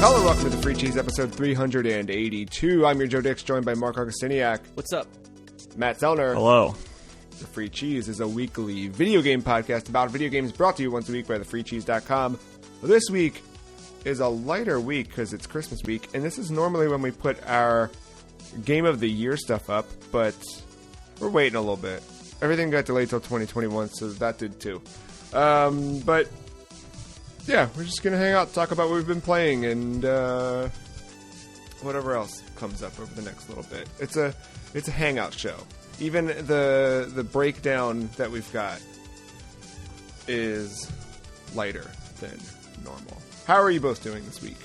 Hello, welcome to the Free Cheese, episode 382. I'm your Joe Dix, joined by Marc Augustiniak. What's up? Matt Zellner. Hello. The Free Cheese is a weekly video game podcast about video games brought to you once a week by thefreecheese.com. This week is a lighter week because it's Christmas week, and this is normally when we put our Game of the Year stuff up, but we're waiting a little bit. Everything got delayed till 2021, so that did too. But yeah, we're just gonna hang out, talk about what we've been playing, and whatever else comes up over the next little bit. It's a hangout show. Even the breakdown that we've got is lighter than normal. How are you both doing this week?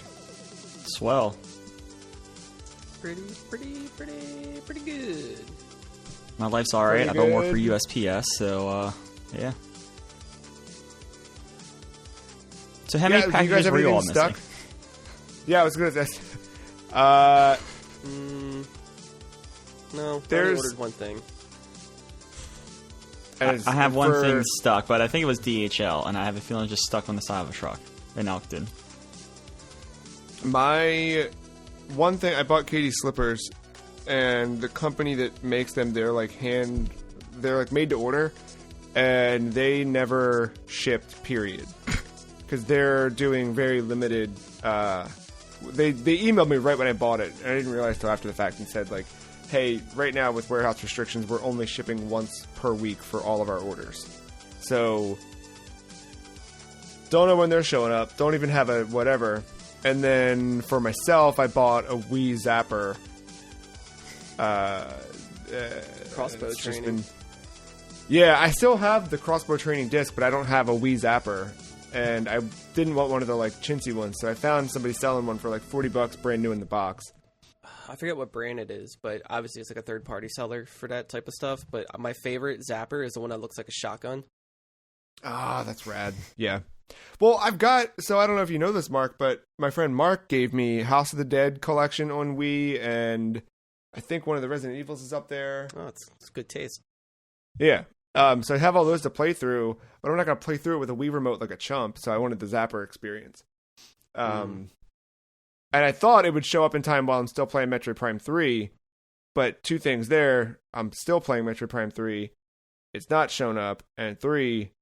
Swell. Pretty good. My life's alright. I don't work for USPS, so yeah. So how many packages were you all missing? Yeah, I was gonna say. No, I only ordered one thing. I have one thing stuck, but I think it was DHL, and I have a feeling it just stuck on the side of a truck in Elkton. My one thing, I bought Katie's slippers, and the company that makes them, they're made to order, and they never shipped, period. Because they're doing very limited. They emailed me right when I bought it, and I didn't realize till after the fact, and said like, "Hey, right now with warehouse restrictions, we're only shipping once per week for all of our orders." So don't know when they're showing up. Don't even have a whatever. And then for myself, I bought a Wii Zapper. Crossbow training. Yeah, I still have the crossbow training disc, but I don't have a Wii Zapper. And I didn't want one of the like chintzy ones, so I found somebody selling one for like $40, brand new in the box. I forget what brand it is, but obviously it's like a third-party seller for that type of stuff. But my favorite Zapper is the one that looks like a shotgun. Ah, that's rad. Yeah. Well, I don't know if you know this, Marc, but my friend Marc gave me House of the Dead collection on Wii, and I think one of the Resident Evils is up there. Oh, it's good taste. Yeah. So I have all those to play through, but I'm not going to play through it with a Wii remote like a chump, so I wanted the Zapper experience. And I thought it would show up in time while I'm still playing Metroid Prime 3, but two things there. I'm still playing Metroid Prime 3. It's not shown up, and 3,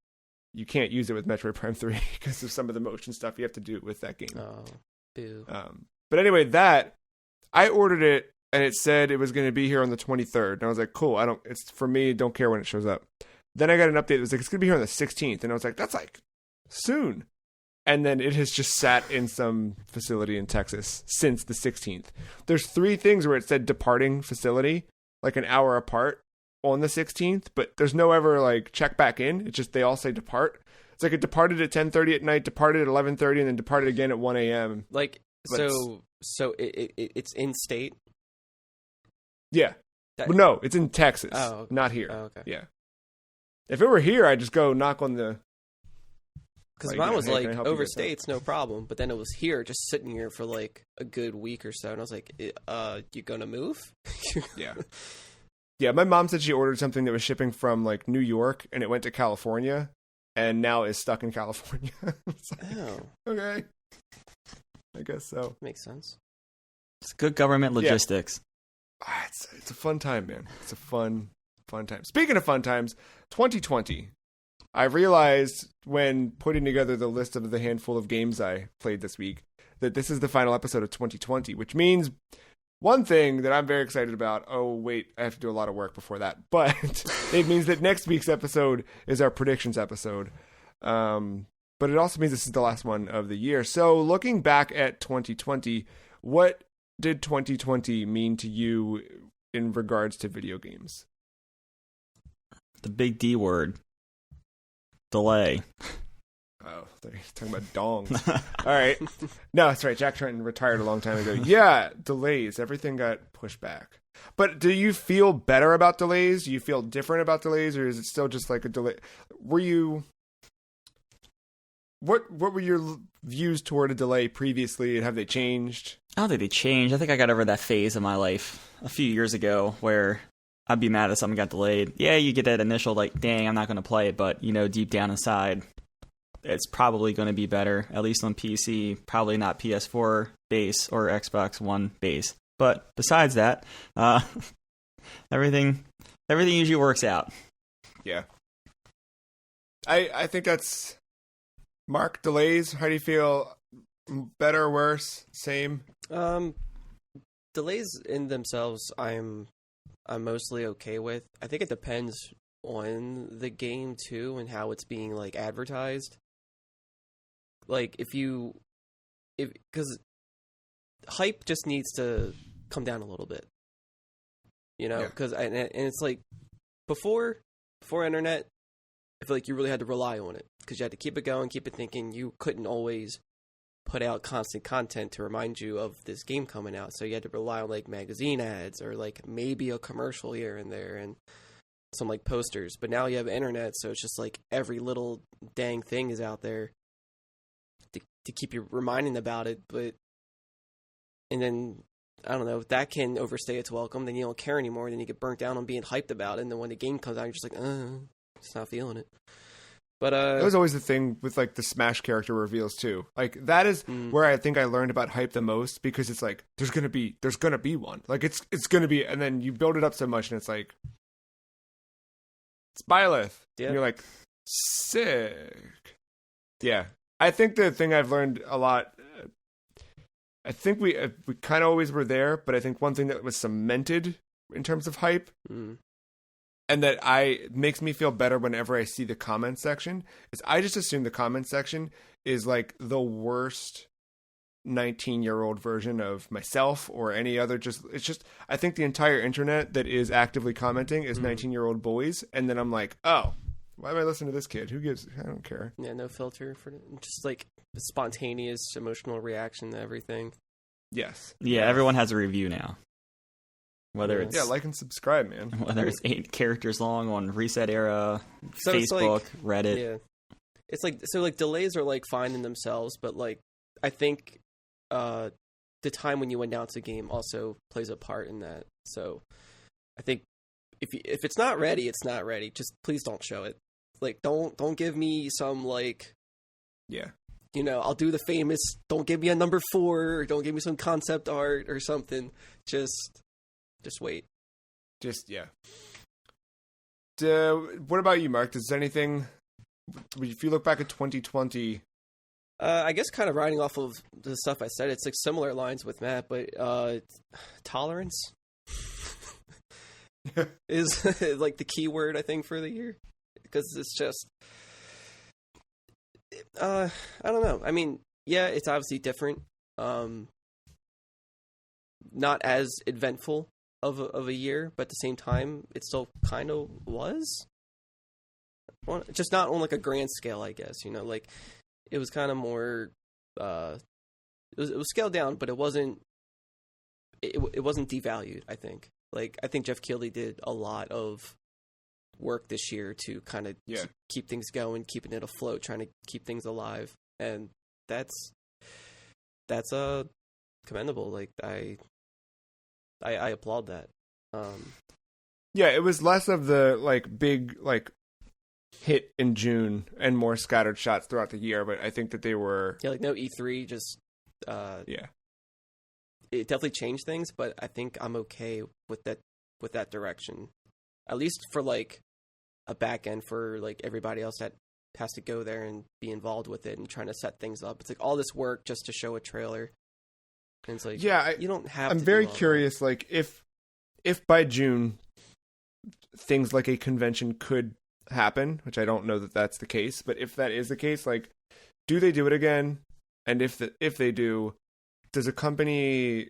you can't use it with Metroid Prime 3 because of some of the motion stuff you have to do with that game. Oh, boo. But anyway, I ordered it, and it said it was going to be here on the 23rd. And I was like, cool, it's for me, don't care when it shows up. Then I got an update that was like, it's going to be here on the 16th. And I was like, that's like soon. And then it has just sat in some facility in Texas since the 16th. There's 3 things where it said departing facility, like an hour apart on the 16th, but there's no ever like check back in. It's just, they all say depart. It's like it departed at 10:30 at night, departed at 11:30, and then departed again at 1 a.m. Like, so it's in state? Yeah. Well, no, it's in Texas, not here. Oh, okay. Yeah. If it were here, I'd just go knock on the... Because mine was like, overstates, no problem. But then it was here, just sitting here for like a good week or so. And I was like, you gonna move? Yeah. Yeah, my mom said she ordered something that was shipping from like New York, and it went to California, and now is stuck in California. Okay. I guess so. Makes sense. It's good government logistics. Yeah. It's a fun time, man. It's a fun time. Speaking of fun times, 2020. I realized when putting together the list of the handful of games I played this week that this is the final episode of 2020, which means one thing that I'm very excited about. Oh, wait, I have to do a lot of work before that. But it means that next week's episode is our predictions episode. But it also means this is the last one of the year. So looking back at 2020, what did 2020 mean to you in regards to video games? The big D word. Delay. Oh, they're talking about dongs. All right. No, that's right. Jack Trenton retired a long time ago. Yeah, delays. Everything got pushed back. But do you feel better about delays? Do you feel different about delays? Or is it still just like a delay? What were your views toward a delay previously, and have they changed? I don't think they changed. I think I got over that phase of my life a few years ago where I'd be mad if something got delayed. Yeah, you get that initial, like, dang, I'm not going to play it, but, you know, deep down inside, it's probably going to be better, at least on PC, probably not PS4 base or Xbox One base. But besides that, everything usually works out. Yeah. I think that's... Marc, delays, how do you feel? Better or worse? Same? Delays in themselves, I'm mostly okay with. I think it depends on the game too and how it's being like advertised. Like because hype just needs to come down a little bit, you know. Because and it's like before internet, I feel like you really had to rely on it because you had to keep it going, keep it thinking. You couldn't always put out constant content to remind you of this game coming out, so you had to rely on like magazine ads or like maybe a commercial here and there and some like posters. But now you have internet, so it's just like every little dang thing is out there to keep you reminding about it. But and then I don't know, if that can overstay its welcome, then you don't care anymore. Then you get burnt down on being hyped about it, and then when the game comes out, you're just like, just not feeling it. But that was always the thing with like the Smash character reveals too. Like that is where I think I learned about hype the most, because it's like there's gonna be one. Like it's gonna be, and then you build it up so much, and it's like it's Byleth. Yeah. And you're like, sick. Yeah, I think the thing I've learned a lot. I think we kind of always were there, but I think one thing that was cemented in terms of hype. And that makes me feel better whenever I see the comment section, is I just assume the comment section is like the worst 19-year-old version of myself or any other. It's just I think the entire internet that is actively commenting is 19-year-old boys, and then I'm like, oh, why am I listening to this kid? Who gives? I don't care. Yeah, no filter for just like spontaneous emotional reaction to everything. Yes. Yeah, everyone has a review now. Whether it's like and subscribe, man. Whether it's 8 characters long on Reset Era, so Facebook, Reddit. Yeah, it's like so. Like delays are like fine in themselves, but like I think the time when you announce a game also plays a part in that. So I think if it's not ready, it's not ready. Just please don't show it. Like don't give me some like you know, I'll do the famous. Don't give me a number 4. Or don't give me some concept art or something. Just wait. What about you, Marc? Does anything, if you look back at 2020... I guess kind of riding off of the stuff I said, it's like similar lines with Matt, but tolerance is like the key word, I think, for the year. Because it's just... I don't know. I mean, yeah, it's obviously different. Not as eventful of a year, but at the same time, it still kind of was. Just not on like a grand scale, I guess. You know, like it was kind of more. It was scaled down, but it wasn't. It wasn't devalued. I think. Like I think Jeff Keighley did a lot of work this year to kind of keep things going, keeping it afloat, trying to keep things alive, and that's commendable. Like I applaud that. Yeah, it was less of the like big like hit in June and more scattered shots throughout the year, but I think that they were like no E3, just it definitely changed things, but I think I'm okay with that direction, at least for like a back end for like everybody else that has to go there and be involved with it and trying to set things up. It's like all this work just to show a trailer. And it's like, you don't have I'm to very curious, like, if by June things like a convention could happen, which I don't know that that's the case, but if that is the case, like, do they do it again? And if they do, does a company...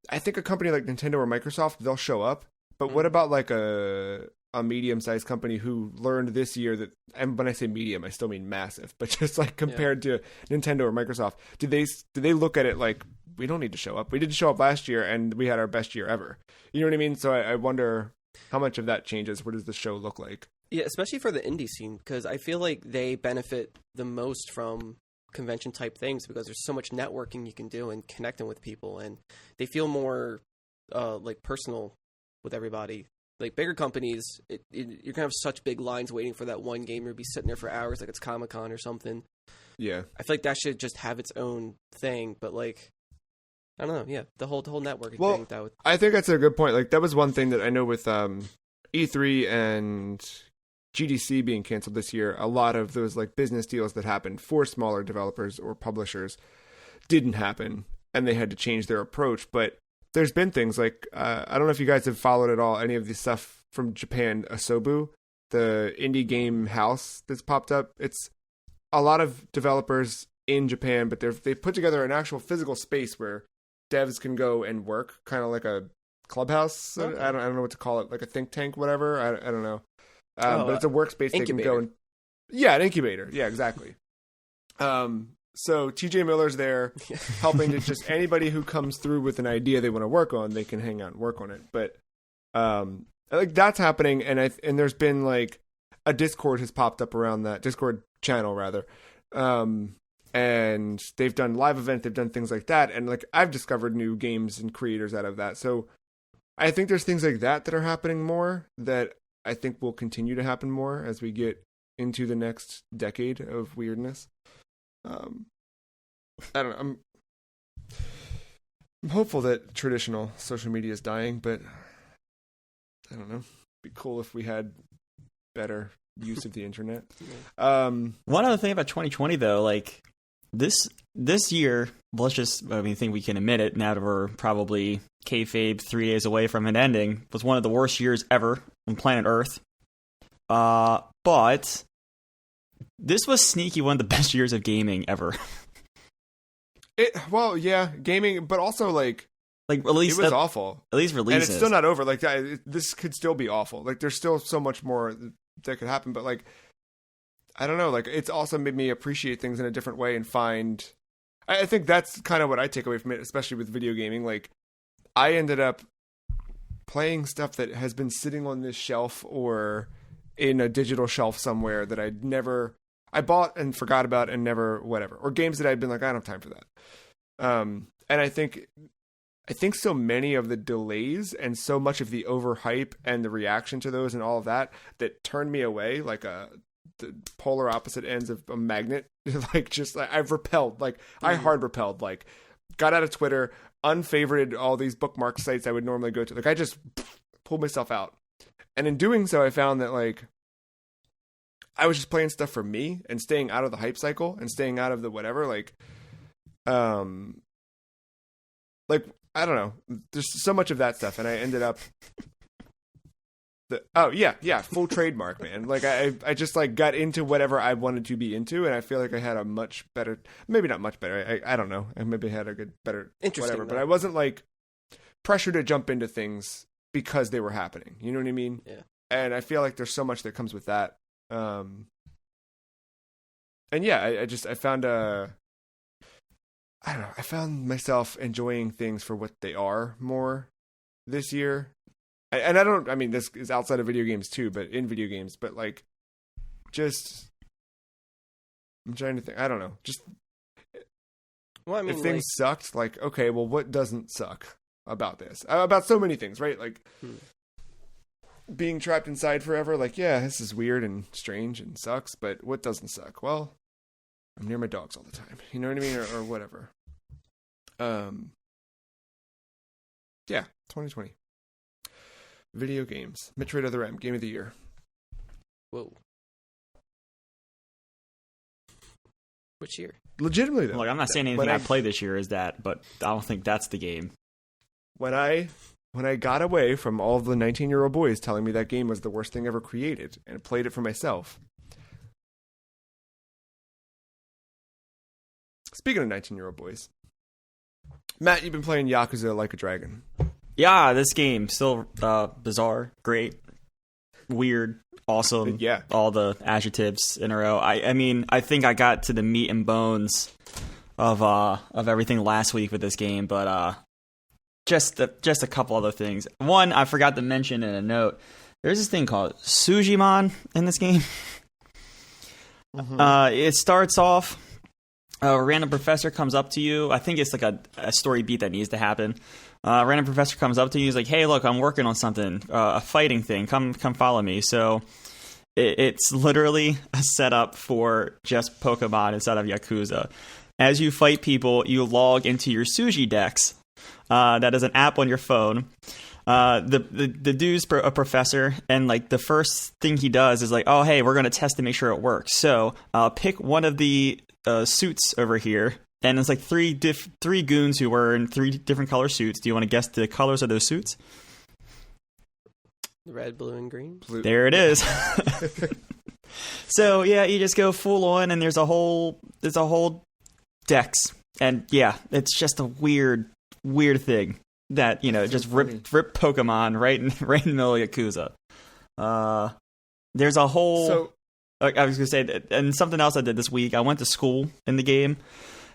I think a company like Nintendo or Microsoft, they'll show up, but what about like a medium-sized company who learned this year that, and when I say medium, I still mean massive, but just like compared to Nintendo or Microsoft, do they look at it like, we don't need to show up? We didn't show up last year and we had our best year ever. You know what I mean? So I wonder how much of that changes. What does the show look like? Yeah, especially for the indie scene, because I feel like they benefit the most from convention type things because there's so much networking you can do and connecting with people, and they feel more like personal with everybody. Like bigger companies, you're gonna have such big lines waiting for that one game. You'll be sitting there for hours, like it's Comic-Con or something. Yeah. I feel like that should just have its own thing. But like, I don't know. Yeah, the whole networking Well, thing. That would... I think that's a good point. Like that was one thing that I know with E3 and GDC being canceled this year. A lot of those like business deals that happened for smaller developers or publishers didn't happen, and they had to change their approach. But there's been things like I don't know if you guys have followed at all any of the stuff from Japan, Asobu, the indie game house that's popped up. It's a lot of developers in Japan, but they've put together an actual physical space where devs can go and work, kind of like a clubhouse. Okay. I don't know what to call it, like a think tank, whatever. I don't know. But it's a workspace they can go and... Yeah, an incubator. Yeah, exactly. So TJ Miller's there helping to just anybody who comes through with an idea they want to work on, they can hang out and work on it. But like that's happening, and there's been like a Discord has popped up around that Discord channel rather. And they've done live events, they've done things like that, and like I've discovered new games and creators out of that. So I think there's things like that that are happening more that I think will continue to happen more as we get into the next decade of weirdness. I don't know. I'm hopeful that traditional social media is dying, but I don't know. It'd be cool if we had better use of the internet. One other thing about 2020 though, like this year, I think we can admit it now that we're probably kayfabe 3 days away from it ending, was one of the worst years ever on planet Earth. But this was sneaky one of the best years of gaming ever. Well, yeah, gaming, but also like release. It was awful. At least releases. And it's still not over. Like this could still be awful. Like there's still so much more that could happen. But like, I don't know. Like it's also made me appreciate things in a different way and find. I think that's kind of what I take away from it, especially with video gaming. Like I ended up playing stuff that has been sitting on this shelf or in a digital shelf somewhere that I bought and forgot about and never whatever, or games that I'd been like, I don't have time for that. And I think so many of the delays and so much of the overhype and the reaction to those and all of that turned me away, like the polar opposite ends of a magnet. Like just I've repelled, like I hard repelled, like got out of Twitter, unfavorited all these bookmark sites I would normally go to. Like I just pulled myself out. And in doing so, I found that like I was just playing stuff for me and staying out of the hype cycle and staying out of the whatever. Like I don't know. There's so much of that stuff, and I ended up. Full trademark, man. Like I just like got into whatever I wanted to be into, and I feel like I had a much better, maybe not much better. I don't know. I maybe had a good, better, whatever. But I wasn't like pressured to jump into things because they were happening. You know what I mean? Yeah. And I feel like there's so much that comes with that. And yeah, I found I don't know. I found myself enjoying things for what they are more this year. And I mean, this is outside of video games too, but in video games, but like, just, I'm trying to think. I don't know. Just, well, I mean, if things sucked, like, okay, well, what doesn't suck about this? About so many things, right? Like, being trapped inside forever, like, yeah, this is weird and strange and sucks, but what doesn't suck? Well, I'm near my dogs all the time. You know what I mean? Or whatever. Yeah, 2020. Video games. Metroid Other M, Game of the Year. Whoa. Which year? Legitimately, though. Look, I'm not saying anything I played this year is that, but I don't think that's the game. When I got away from all the 19-year-old boys telling me that game was the worst thing ever created and played it for myself. Speaking of 19-year-old boys, Matt, you've been playing Yakuza Like a Dragon. Yeah, this game still bizarre, great, weird, awesome. Yeah, all the adjectives in a row. I mean, I think I got to the meat and bones of everything last week with this game, but just a couple other things. One, I forgot to mention in a note. There's this thing called Sujimon in this game. Mm-hmm. It starts off. A random professor comes up to you. I think it's like a story beat that needs to happen. A random professor comes up to you. He's like, "Hey, look, I'm working on something, a fighting thing. Come follow me." So it's literally a setup for just Pokemon instead of Yakuza. As you fight people, you log into your Suji Dex. That is an app on your phone. The dude's a professor, and like the first thing he does is like, oh hey, we're gonna test to make sure it works. So pick one of the suits over here, and it's like three goons who were in 3 different color suits. Do you want to guess the colors of those suits? Red, blue, and green. Blue. There it is. So yeah, you just go full on, and there's a whole Dex, and yeah, it's just a weird thing that, you know, just rip Pokemon right in the middle of Yakuza. There's a whole. So I was gonna say that, and something else I did this week. I went to school in the game.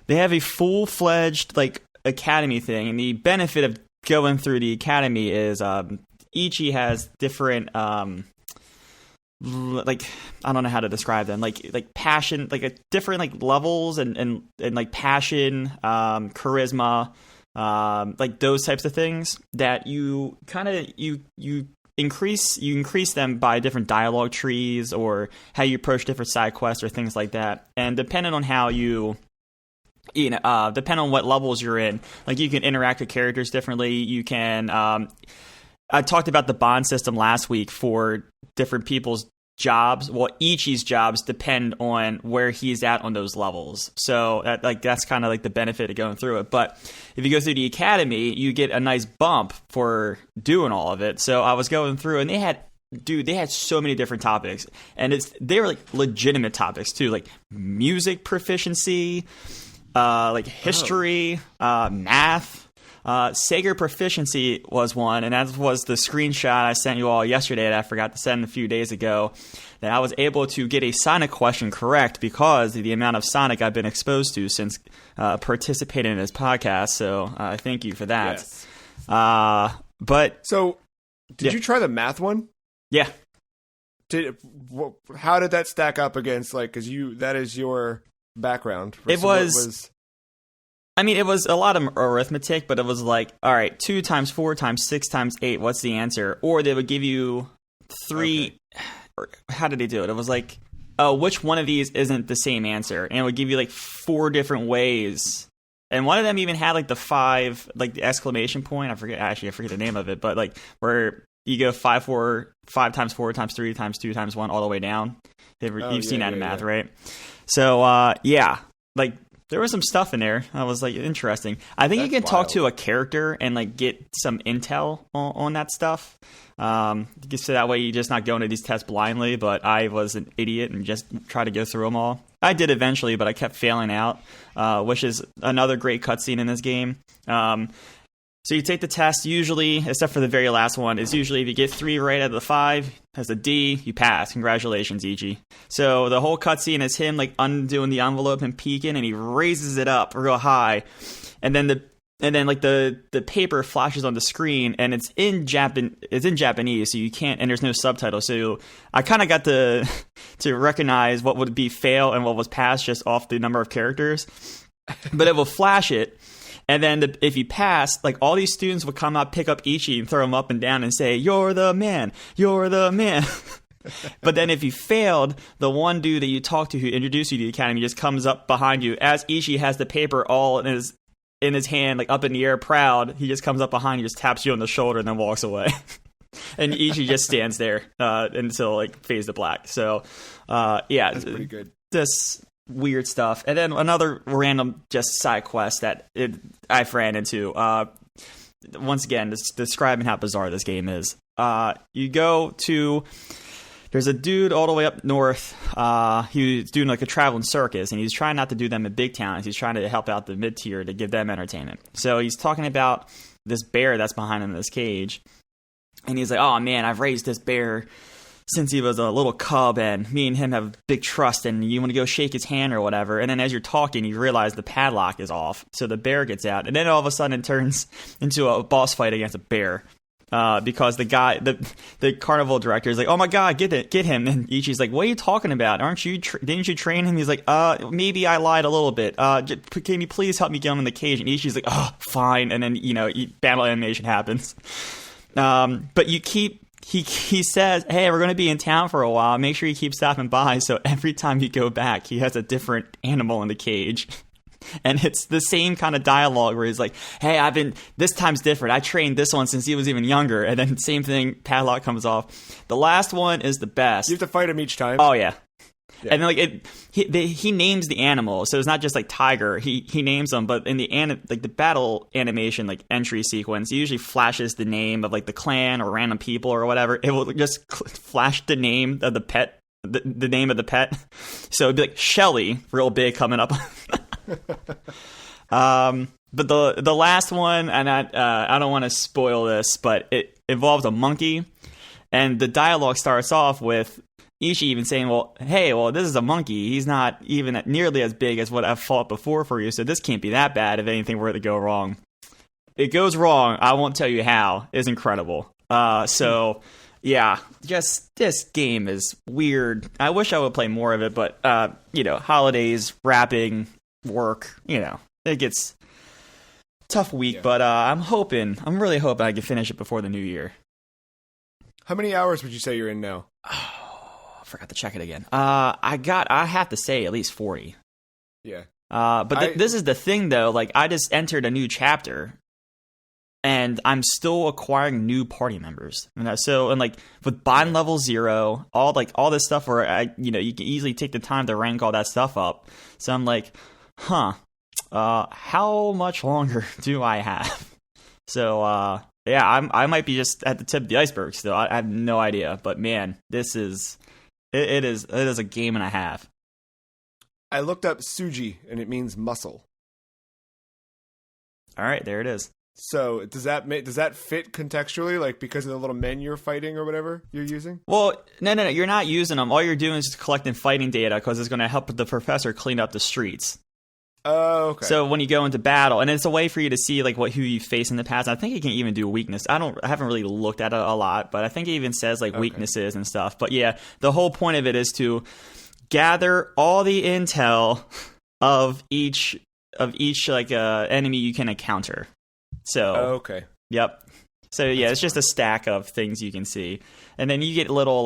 They have a full-fledged like academy thing, and the benefit of going through the academy is Ichi has different like, I don't know how to describe them, like passion, like a different like levels and like passion, charisma, like those types of things that you kind of you increase them by different dialogue trees or how you approach different side quests or things like that. And depending on how depending on what levels you're in, like you can interact with characters differently. You can I talked about the bond system last week for different people's jobs. Well, Ichi's jobs depend on where he's at on those levels. So that's kind of like the benefit of going through it. But if you go through the academy, you get a nice bump for doing all of it. So I was going through, and they had so many different topics, and they were like legitimate topics too, like music proficiency, like history, math. Sega proficiency was one, and that was the screenshot I sent you all yesterday that I forgot to send a few days ago, that I was able to get a Sonic question correct because of the amount of Sonic I've been exposed to since participating in this podcast, so thank you for that. Yes. But So, did you try the math one? Yeah. How did that stack up against, like, because that is your background? It was... I mean, it was a lot of arithmetic, but it was like, all right, 2 times 4 times 6 times 8, what's the answer? Or they would give you 3, how did they do it? It was like, oh, which one of these isn't the same answer? And it would give you like 4 different ways. And one of them even had like the 5, like the exclamation point. I forget the name of it, but like where you go 5 times 4 times 3 times 2 times 1 all the way down. You've seen that in math, right? So, yeah, like, there was some stuff in there. I was like, interesting. I think you can talk to a character and like get some intel on that stuff. So that way you're just not going to these tests blindly. But I was an idiot and just tried to go through them all. I did eventually, but I kept failing out, which is another great cutscene in this game. So you take the test, usually, except for the very last one, is usually if you get 3 right out of the 5, has a D, you pass. Congratulations, Ichi. So the whole cutscene is him like undoing the envelope and peeking, and he raises it up real high, and then the paper flashes on the screen, and it's in Japanese, so you can't, and there's no subtitles. So I kind of got to recognize what would be fail and what was pass just off the number of characters, but it will flash it. And then if you pass, like all these students would come up, pick up Ichi and throw him up and down and say, "You're the man, you're the man." But then if you failed, the one dude that you talked to who introduced you to the academy just comes up behind you as Ichi has the paper all in his hand, like up in the air, proud. He just comes up behind you, just taps you on the shoulder, and then walks away. And Ichi just stands there until like fades to black. So, yeah, that's pretty good. This weird stuff. And then another random just side quest that I've ran into. Once again, describing how bizarre this game is. You go to... There's a dude all the way up north. He's doing like a traveling circus, and he's trying not to do them in big towns. He's trying to help out the mid-tier to give them entertainment. So he's talking about this bear that's behind him in this cage. And he's like, "Oh man, I've raised this bear since he was a little cub, and me and him have big trust, and you want to go shake his hand or whatever." And then as you're talking, you realize the padlock is off. So the bear gets out, and then all of a sudden it turns into a boss fight against a bear. Because the guy, the carnival director is like, "Oh my god, get him!" And Ichi's like, "What are you talking about? Aren't you? Didn't you train him?" He's like, maybe I lied a little bit. Can you please help me get him in the cage?" And Ichi's like, "Oh, fine." And then battle animation happens. But you keep he says, "Hey, we're going to be in town for a while. Make sure you keep stopping by." So every time you go back, he has a different animal in the cage. And it's the same kind of dialogue where he's like, "Hey, this time's different. I trained this one since he was even younger." And then same thing, padlock comes off. The last one is the best. You have to fight him each time. Oh yeah. And then, like he names the animal, so it's not just like tiger. He names them, but in the the battle animation like entry sequence, he usually flashes the name of like the clan or random people or whatever. It will just flash the name of the pet, the name of the pet. So it'd be like Shelly, real big coming up. But the last one, and I don't want to spoil this, but it involves a monkey, and the dialogue starts off with Ichi even saying, "Well, hey, this is a monkey. He's not even nearly as big as what I've fought before for you, so this can't be that bad if anything were to go wrong." It goes wrong. I won't tell you how. It's incredible. So yeah, just this game is weird. I wish I would play more of it, but holidays, wrapping, work, it gets tough week. Yeah. But I'm really hoping I can finish it before the new year. How many hours would you say you're in now? I forgot to check it again. I have to say at least 40. Yeah. But this is the thing though. Like I just entered a new chapter, and I'm still acquiring new party members. And with bond level 0, all this stuff where you can easily take the time to rank all that stuff up. So I'm like, how much longer do I have? So yeah, I might be just at the tip of the iceberg still. I have no idea. But man, this is. It is a game and a half. I looked up Suji, and it means muscle. All right, there it is. So does that fit contextually, like because of the little men you're fighting or whatever you're using? Well, no, you're not using them. All you're doing is just collecting fighting data because it's going to help the professor clean up the streets. Oh, okay. So when you go into battle, and it's a way for you to see like who you face in the past. I think it can even do weakness. I haven't really looked at it a lot, but I think it even says like weaknesses and stuff. But yeah, the whole point of it is to gather all the intel of each like enemy you can encounter. So okay. Yep. So yeah, it's just a stack of things you can see, and then you get little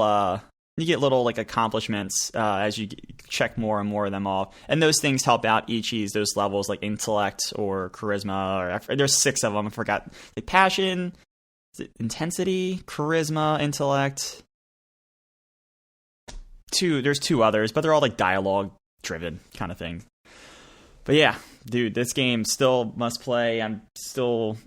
like accomplishments as you check more and more of them off, and those things help out Ichi's those levels like intellect or charisma. Or there's 6 of them. I forgot. Like passion, intensity, charisma, intellect. There's 2 others, but they're all like dialogue driven kind of thing. But yeah, dude, this game still must play. I'm still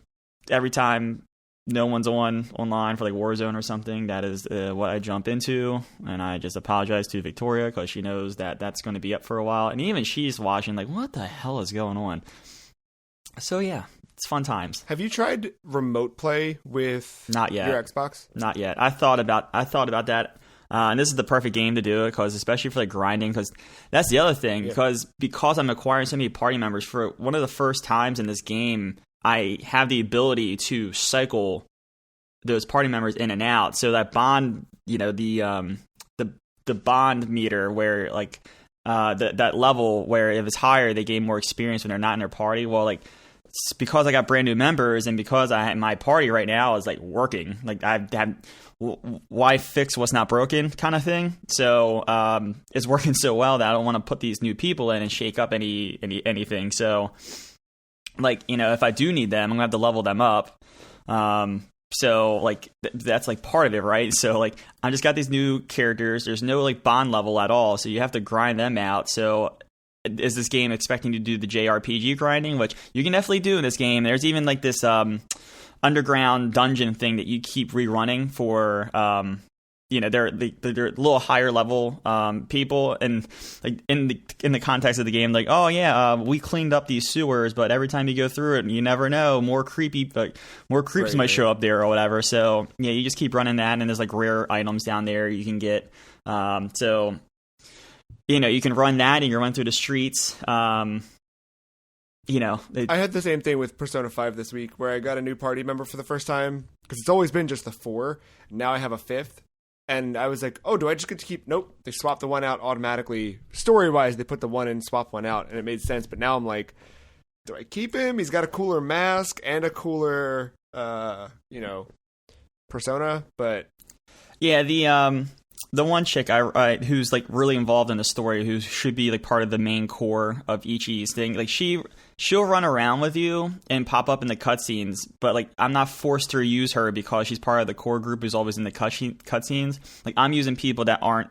every time no one's online for like Warzone or something, that is what I jump into, and I just apologize to Victoria because she knows that that's going to be up for a while, and even she's watching like, what the hell is going on? So yeah, it's fun times. Have you tried remote play with Not yet. Your Xbox? Not yet. I thought about that. And this is the perfect game to do it, because especially for like grinding, because that's the other thing. Yeah. Because I'm acquiring so many party members, for one of the first times in this game, I have the ability to cycle those party members in and out. So that bond, the bond meter where like that level where if it's higher, they gain more experience when they're not in their party. Well, like because I got brand new members, and because my party right now is like working, like I've had. Why fix what's not broken kind of thing. So it's working so well that I don't want to put these new people in and shake up anything. So like, if I do need them, I'm gonna have to level them up. So like that's like part of it, right? So like I just got these new characters. There's no like bond level at all, so you have to grind them out. So is this game expecting you to do the JRPG grinding, which you can definitely do in this game? There's even like this underground dungeon thing that you keep rerunning for they're a little higher level people, and like in the context of the game, like, oh yeah, we cleaned up these sewers, but every time you go through it, you never know, more creeps might show up there or whatever. So yeah, you just keep running that, and there's like rare items down there you can get. So you can run that, and you run through the streets. I had the same thing with Persona 5 this week, where I got a new party member for the first time, because it's always been just the 4. Now I have a 5th, and I was like, oh, do I just get to keep? Nope, they swapped the 1 out automatically. Story-wise, they put the 1 in, swap 1 out, and it made sense. But now I'm like, do I keep him? He's got a cooler mask and a cooler, persona, but Yeah, the one chick I who's like really involved in the story, who should be like part of the main core of Ichi's thing. Like she'll run around with you and pop up in the cutscenes, but like I'm not forced to use her because she's part of the core group who's always in the cutscenes. Like I'm using people that aren't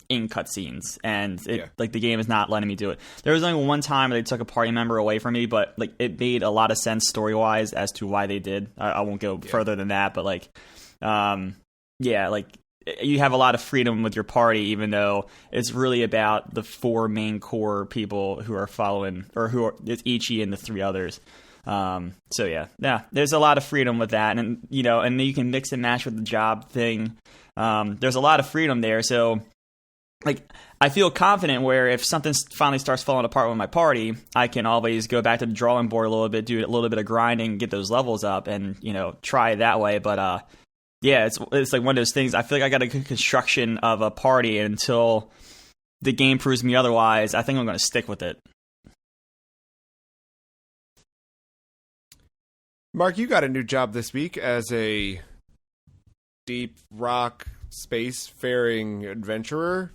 in cutscenes, and like the game is not letting me do it. There was only one time they took a party member away from me, but like it made a lot of sense story wise as to why they did. I won't go further than that, but like, like you have a lot of freedom with your party, even though it's really about the 4 main core people who are following, or it's Ichi and the 3 others. There's a lot of freedom with that, and and you can mix and match with the job thing. There's a lot of freedom there, so like I feel confident where if something finally starts falling apart with my party, I can always go back to the drawing board a little bit, do a little bit of grinding, get those levels up, and try it that way. But it's like one of those things. I feel like I got a good construction of a party, and until the game proves me otherwise, I think I'm going to stick with it. Mark, you got a new job this week as a deep rock spacefaring adventurer.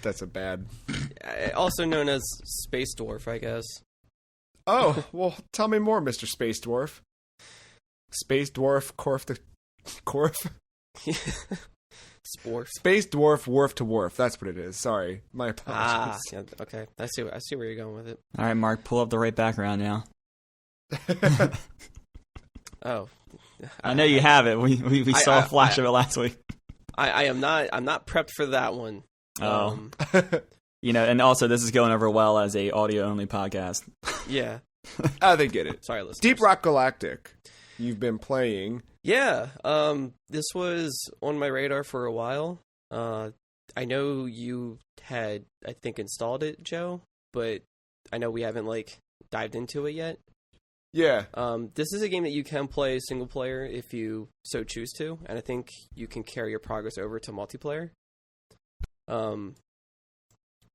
That's a bad. Also known as Space Dwarf, I guess. Oh, well, tell me more, Mr. Space Dwarf. Space Dwarf, Corf? Sporf. Space Dwarf, Wharf to Wharf. That's what it is. Sorry. My apologies. Okay. I see where you're going with it. All right, Mark, pull up the right background now. Oh. I know you have it. We saw a flash of it last week. I'm not prepped for that one. Oh. And also this is going over well as a audio only podcast. Yeah. They get it. Sorry, listeners. Deep Rock Galactic. You've been playing. Yeah. This was on my radar for a while. I know you had, I think, installed it, Joe, but I know we haven't dived into it yet. Yeah. This is a game that you can play single player if you so choose to, and I think you can carry your progress over to multiplayer.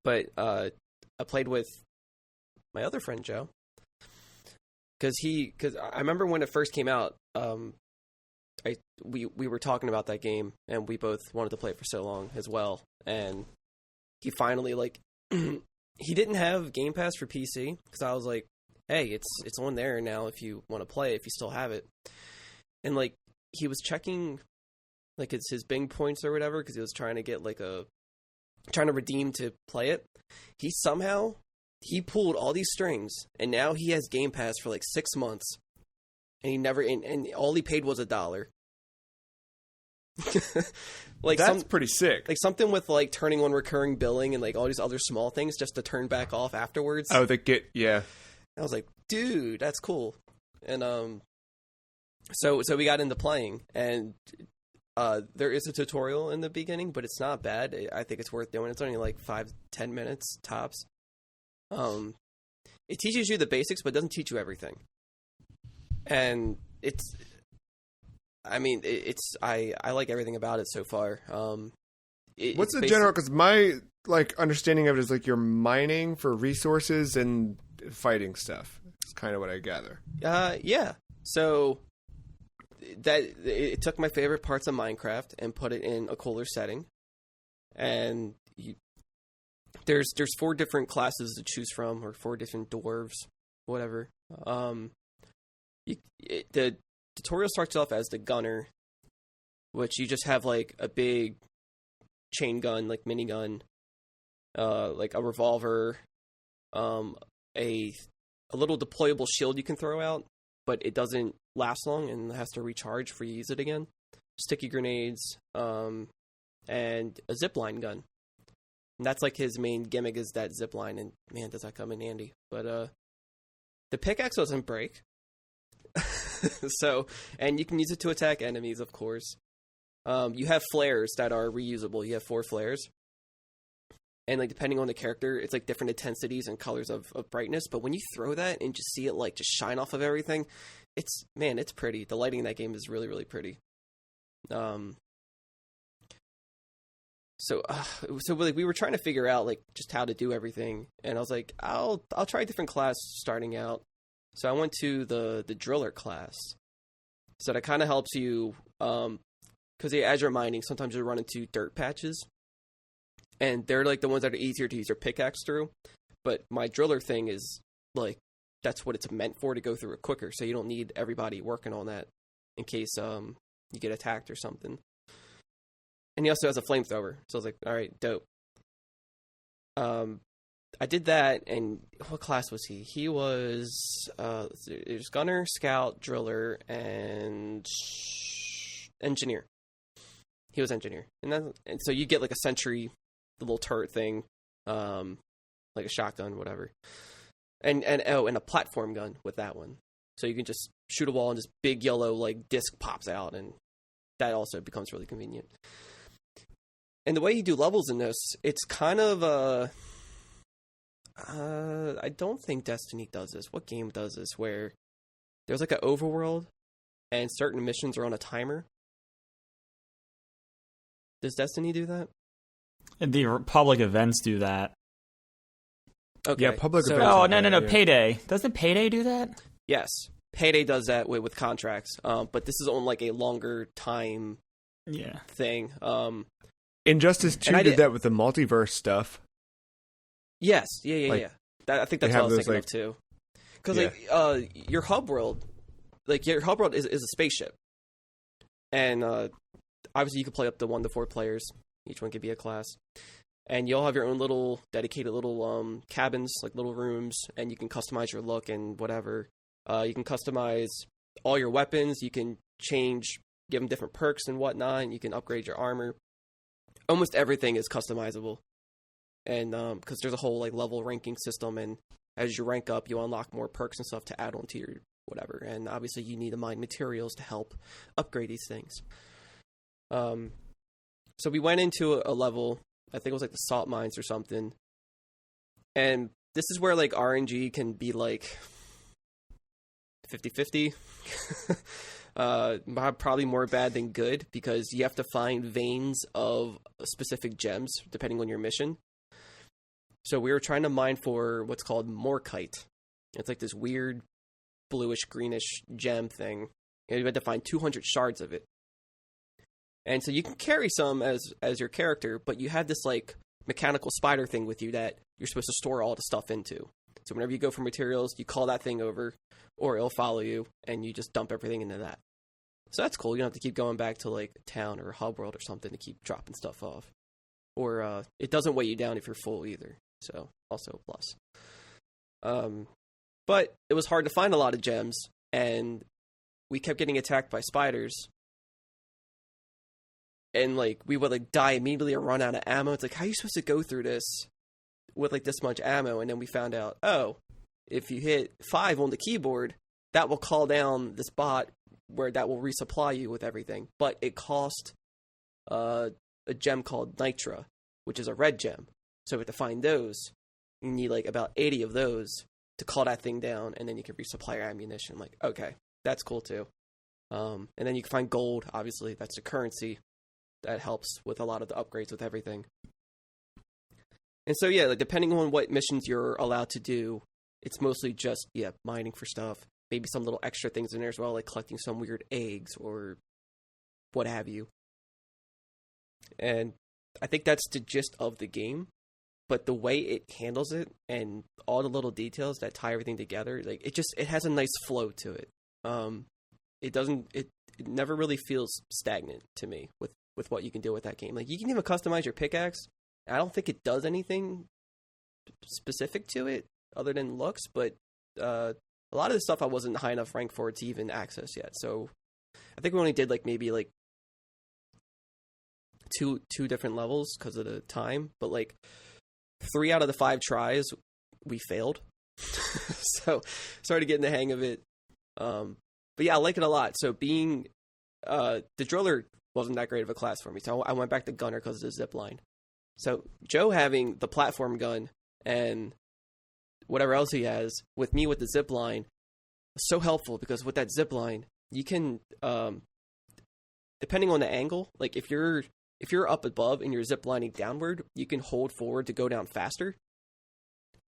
But I played with my other friend Joe, because I remember when it first came out. We were talking about that game, and we both wanted to play it for so long as well. And he finally he didn't have Game Pass for PC, because I was like, hey, it's on there now if you want to play it, if you still have it. And he was checking it's his Bing points or whatever, because he was trying to get trying to redeem to play it. He pulled all these strings, and now he has Game Pass for 6 months, and he never and all he paid was $1. That's pretty sick. Something with turning on recurring billing and all these other small things just to turn back off afterwards. Oh, yeah. I was like, dude, that's cool. And so we got into playing, and there is a tutorial in the beginning, but it's not bad. I think it's worth doing. It's only 5-10 minutes tops. It teaches you the basics, but it doesn't teach you everything. And I like everything about it so far. What's the general? Because my understanding of it is you're mining for resources and fighting stuff. It's kind of what I gather. Yeah. So that it took my favorite parts of Minecraft and put it in a cooler setting. And there's 4 different classes to choose from, or 4 different dwarves, whatever. The tutorial starts off as the gunner, which you just have a big chain gun, minigun, a revolver, a little deployable shield you can throw out, but it doesn't last long and has to recharge before you use it again. Sticky grenades, and a zipline gun. And that's his main gimmick, is that zipline, and man, does that come in handy. But the pickaxe doesn't break. So, and you can use it to attack enemies, of course. You have flares that are reusable. You have 4 flares. And depending on the character, it's different intensities and colors of brightness. But when you throw that and just see it just shine off of everything, it's pretty. The lighting in that game is really, really pretty. So we were trying to figure out just how to do everything, and I was like, I'll try a different class starting out. So I went to the driller class, So that kind of helps you, because as you're mining, sometimes you run into dirt patches, and they're like the ones that are easier to use your pickaxe through. But my driller thing is like, that's what it's meant for, to go through it quicker, so you don't need everybody working on that in case you get attacked or something. And he also has a flamethrower, so I was like, all right, dope. I did that, and what class was he? He was it was gunner, scout, driller, and engineer. He was engineer, and so you get like a sentry, the little turret thing, like a shotgun, whatever, and a platform gun with that one, so you can just shoot a wall and this big yellow like disc pops out, and that also becomes really convenient. And the way you do levels in this, it's kind of I don't think Destiny does this. What game does this? Where there's like an overworld, and certain missions are on a timer. Does Destiny do that? The public events do that. Okay. Yeah, public events. Oh, no. Yeah. Payday. Doesn't Payday do that? Yes. Payday does that with contracts. But this is on like a longer time thing. Injustice 2 did that with the multiverse stuff. Yes. Yeah. I think that's what I was thinking of too. Because your hub world, is a spaceship. And obviously you can play up to 1 to 4 players. Each one could be a class. And you'll have your own little dedicated little cabins, like little rooms, and you can customize your look and whatever. You can customize all your weapons. You can give them different perks and whatnot, and you can upgrade your armor. Almost everything is customizable. And because there's a whole like level ranking system, and as you rank up, you unlock more perks and stuff to add on to your whatever. And obviously you need to mine materials to help upgrade these things. So we went into a level, I think it was like the salt mines or something. And this is where like RNG can be like 50-50. Probably more bad than good, because you have to find veins of specific gems depending on your mission. So we were trying to mine for what's called morkite. It's like this weird bluish greenish gem thing, and you had to find 200 shards of it. And so you can carry some as your character, but you have this like mechanical spider thing with you that you're supposed to store all the stuff into. So whenever you go for materials, you call that thing over, or it'll follow you, and you just dump everything into that. So that's cool. You don't have to keep going back to like a town or a hub world or something to keep dropping stuff off. Or it doesn't weigh you down if you're full either. So also a plus. But it was hard to find a lot of gems, and we kept getting attacked by spiders. And like we would like die immediately or run out of ammo. It's like, how are you supposed to go through this with like this much ammo? And then we found out, if you hit 5 on the keyboard, that will call down this bot where that will resupply you with everything. But it cost a gem called Nitra, which is a red gem. So we have to find those. You need like about 80 of those to call that thing down, and then you can resupply your ammunition. Like, okay, that's cool too. And then you can find gold, obviously. That's the currency. That helps with a lot of the upgrades with everything. And so, yeah, like depending on what missions you're allowed to do, it's mostly just, mining for stuff. Maybe some little extra things in there as well, like collecting some weird eggs or what have you. And I think that's the gist of the game. But the way it handles it and all the little details that tie everything together, like it has a nice flow to it. It never really feels stagnant to me with what you can do with that game. Like, you can even customize your pickaxe. I don't think it does anything specific to it other than looks, but a lot of the stuff I wasn't high enough rank for to even access yet. So I think we only did maybe two different levels because of the time, but 3 out of the 5 tries we failed. So started getting the hang of it. But yeah, I like it a lot. So being the driller wasn't that great of a class for me, so I went back to gunner because of the zip line. So Joe having the platform gun and whatever else he has, with me with the zip line, was so helpful, because with that zip line, you can, depending on the angle, like if you're up above and you're zip lining downward, you can hold forward to go down faster,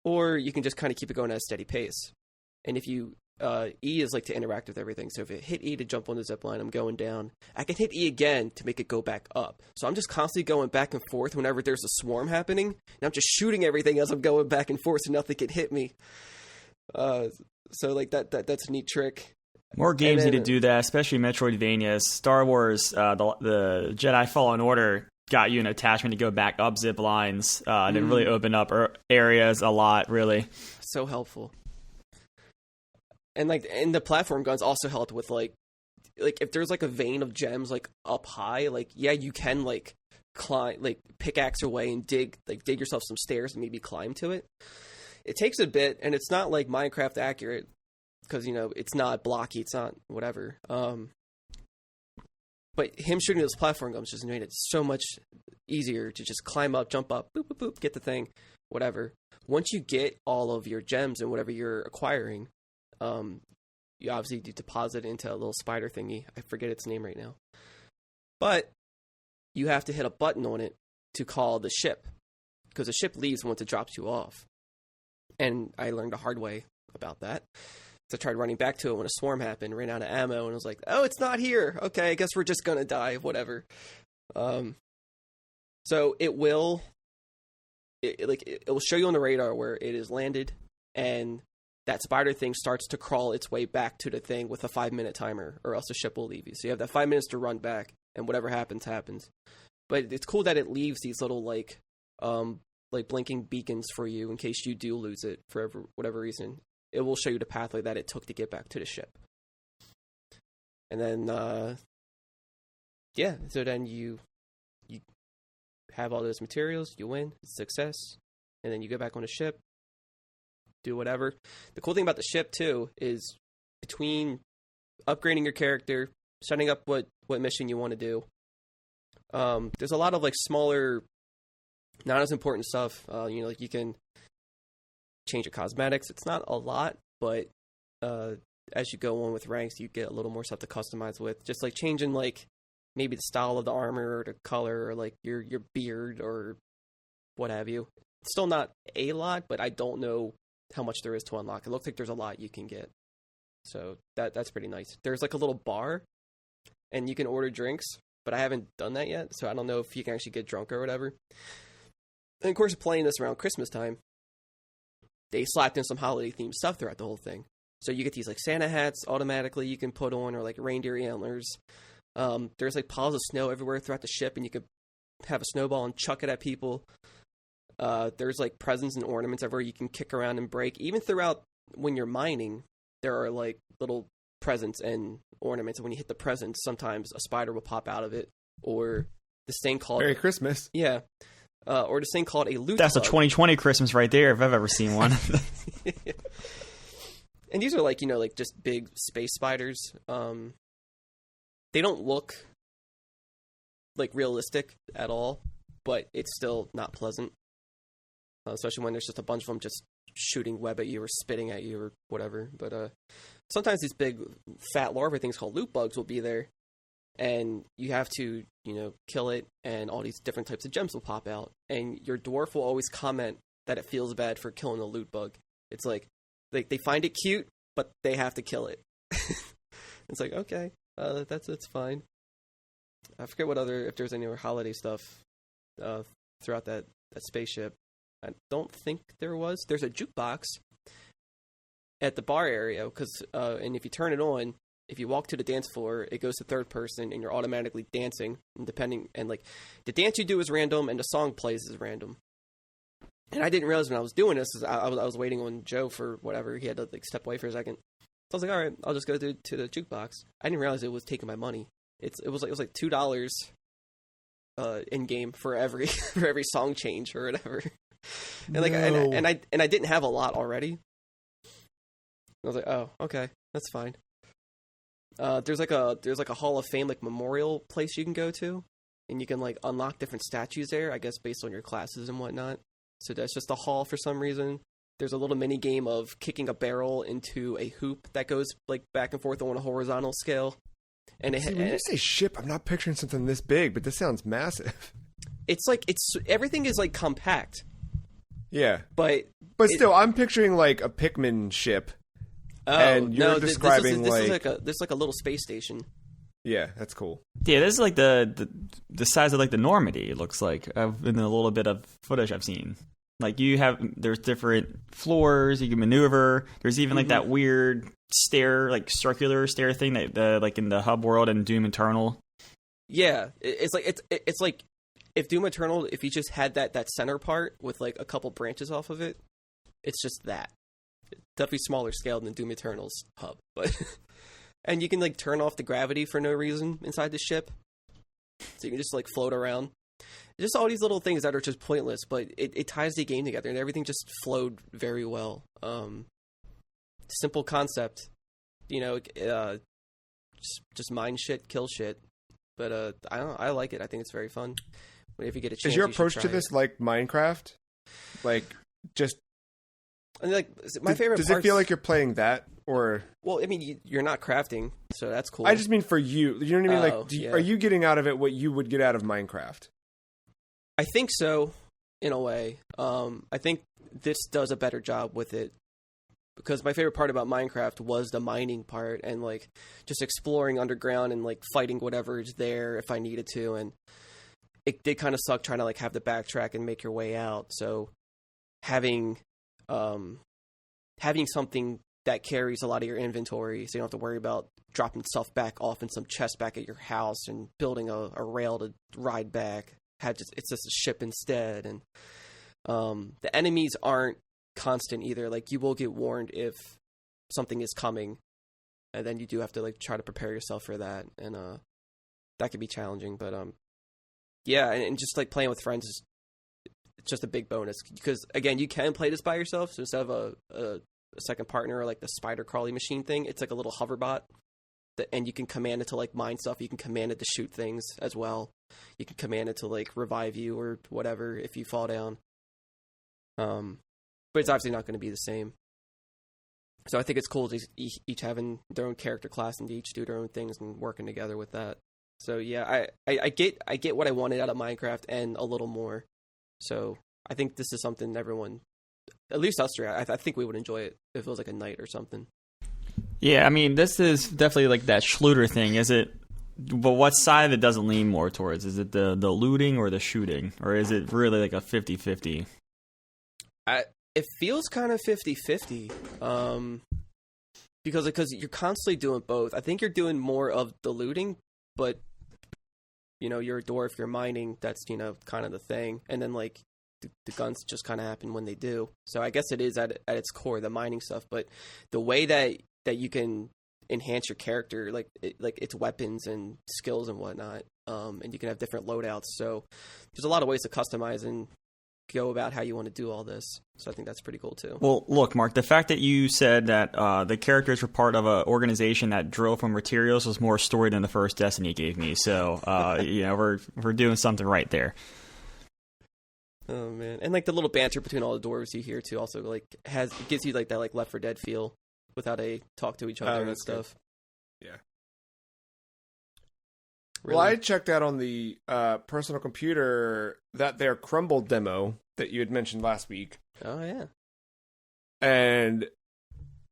or you can just kind of keep it going at a steady pace. And if you E is like to interact with everything. So if I hit E to jump on the zip line, I'm going down. I can hit E again to make it go back up. So I'm just constantly going back and forth whenever there's a swarm happening. And I'm just shooting everything as I'm going back and forth so nothing can hit me. So like that's a neat trick. More games need to do that, especially Metroidvanias. Star Wars, the Jedi Fallen Order got you an attachment to go back up zip lines. And it really opened up areas a lot, really. So helpful. And the platform guns also helped with like if there's like a vein of gems like up high, like you can like climb, like pickaxe your way and dig yourself some stairs and maybe climb to it. It takes a bit, and it's not like Minecraft accurate because it's not blocky, it's not whatever. But him shooting those platform guns just made it so much easier to just climb up, jump up, boop boop boop, get the thing, whatever. Once you get all of your gems and whatever you're acquiring. You obviously deposit it into a little spider thingy. I forget its name right now. But you have to hit a button on it to call the ship. Because the ship leaves once it drops you off. And I learned the hard way about that. So I tried running back to it when a swarm happened, ran out of ammo, and I was like, oh, it's not here. Okay, I guess we're just gonna die, whatever. So it will show you on the radar where it is landed, and that spider thing starts to crawl its way back to the thing with a 5-minute timer, or else the ship will leave you. So you have that 5 minutes to run back, and whatever happens, happens. But it's cool that it leaves these little like blinking beacons for you in case you do lose it for whatever reason. It will show you the pathway that it took to get back to the ship. And then, so then you have all those materials, you win, success, and then you go back on the ship. Do whatever. The cool thing about the ship too is between upgrading your character, setting up what mission you want to do. There's a lot of like smaller, not as important stuff. Like you can change your cosmetics. It's not a lot, but as you go on with ranks, you get a little more stuff to customize with. Just like changing like maybe the style of the armor or the color or like your beard or what have you. It's still not a lot, but I don't know how much there is to unlock. It looks like there's a lot you can get. So that's pretty nice. There's like a little bar and you can order drinks, but I haven't done that yet. So I don't know if you can actually get drunk or whatever. And of course, playing this around Christmas time, they slapped in some holiday themed stuff throughout the whole thing. So you get these like Santa hats automatically you can put on, or like reindeer antlers. There's like piles of snow everywhere throughout the ship, and you could have a snowball and chuck it at people. There's like presents and ornaments everywhere you can kick around and break. Even throughout when you're mining, there are like little presents and ornaments. And when you hit the presents, sometimes a spider will pop out of it, or this thing called Merry Christmas. Yeah. Or this thing called a loot That's bug. a 2020 Christmas right there, if I've ever seen one. And these are like, like just big space spiders. They don't look like realistic at all, but it's still not pleasant. Especially when there's just a bunch of them just shooting web at you or spitting at you or whatever. But sometimes these big fat larvae things called loot bugs will be there, and you have to, kill it, and all these different types of gems will pop out. And your dwarf will always comment that it feels bad for killing a loot bug. It's like they find it cute, but they have to kill it. It's like, okay, that's fine. I forget if there's any other holiday stuff throughout that spaceship. I don't think there was. There's a jukebox at the bar area, and if you turn it on, if you walk to the dance floor, it goes to third person, and you're automatically dancing. And like the dance you do is random, and the song plays is random. And I didn't realize when I was doing this, I was waiting on Joe for whatever. He had to like step away for a second. So I was like, all right, I'll just go to the jukebox. I didn't realize it was taking my money. It was like $2 in game for every song change or whatever. And like and I didn't have a lot already. I was like, oh, okay, that's fine. There's like a Hall of Fame like memorial place you can go to, and you can like unlock different statues there, I guess based on your classes and whatnot. So that's just a hall for some reason. There's a little mini game of kicking a barrel into a hoop that goes like back and forth on a horizontal scale. And when you say ship, I'm not picturing something this big, but this sounds massive. It's like everything is like compact. Yeah, but still, I'm picturing like a Pikmin ship. and you're describing this is like a little space station. Yeah, that's cool. Yeah, this is like the size of like the Normandy. It looks like in a little bit of footage I've seen. Like there's different floors you can maneuver. There's even like that weird stair, like circular stair thing that like in the hub world and Doom Eternal. Yeah, it's like if Doom Eternal, if you just had that center part with like a couple branches off of it, it's just that. Definitely smaller scale than Doom Eternal's hub, but and you can like turn off the gravity for no reason inside the ship, so you can just like float around. Just all these little things that are just pointless, but it ties the game together, and everything just flowed very well. Simple concept, just mine shit, kill shit. But I like it. I think it's very fun. If you get a chance, is your approach to this like Minecraft? Like just. And like my favorite. Does it feel like you're playing that, or? Well, I mean, you're not crafting, so that's cool. I just mean for you. You know what I mean? Like, are you getting out of it what you would get out of Minecraft? I think so, in a way. I think this does a better job with it, because my favorite part about Minecraft was the mining part and like just exploring underground and like fighting whatever is there if I needed to. And it did kind of suck trying to like have to backtrack and make your way out. So having something that carries a lot of your inventory, so you don't have to worry about dropping stuff back off in some chest back at your house and building a rail to ride back. It's just a ship instead. And the enemies aren't constant either. Like, you will get warned if something is coming, and then you do have to like try to prepare yourself for that, and that can be challenging. But yeah, and just like playing with friends is just a big bonus, because again, you can play this by yourself. So instead of a second partner or like the spider crawly machine thing, it's like a little hoverbot and you can command it to like mine stuff. You can command it to shoot things as well. You can command it to like revive you or whatever if you fall down. But it's obviously not going to be the same. So I think it's cool to each having their own character class and each do their own things and working together with that. So yeah, I get what I wanted out of Minecraft and a little more. So I think this is something everyone, at least us three, I think we would enjoy it if it was like a night or something. Yeah, I mean, this is definitely like that Schluter thing. Is it? But what side of it does it lean more towards? Is it the looting or the shooting? Or is it really like a 50-50? It feels kind of 50-50. Because you're constantly doing both. I think you're doing more of the looting, but you're a dwarf, you're mining, that's kind of the thing. And then like the guns just kind of happen when they do. So I guess it is at its core the mining stuff, but the way that you can enhance your character, like its weapons and skills and whatnot, and you can have different loadouts. So there's a lot of ways to customize and go about how you want to do all this. So I think that's pretty cool too. Well, look, Mark, the fact that you said that the characters were part of an organization that drove for materials was more story than the first Destiny gave me. So we're doing something right there. Oh man, and like the little banter between all the dwarves you hear too also like gives you like that like Left 4 Dead feel with how they talk to each other and stuff. Good. Yeah. Really? Well, I checked out on the personal computer their Crumble demo that you had mentioned last week. Oh yeah. And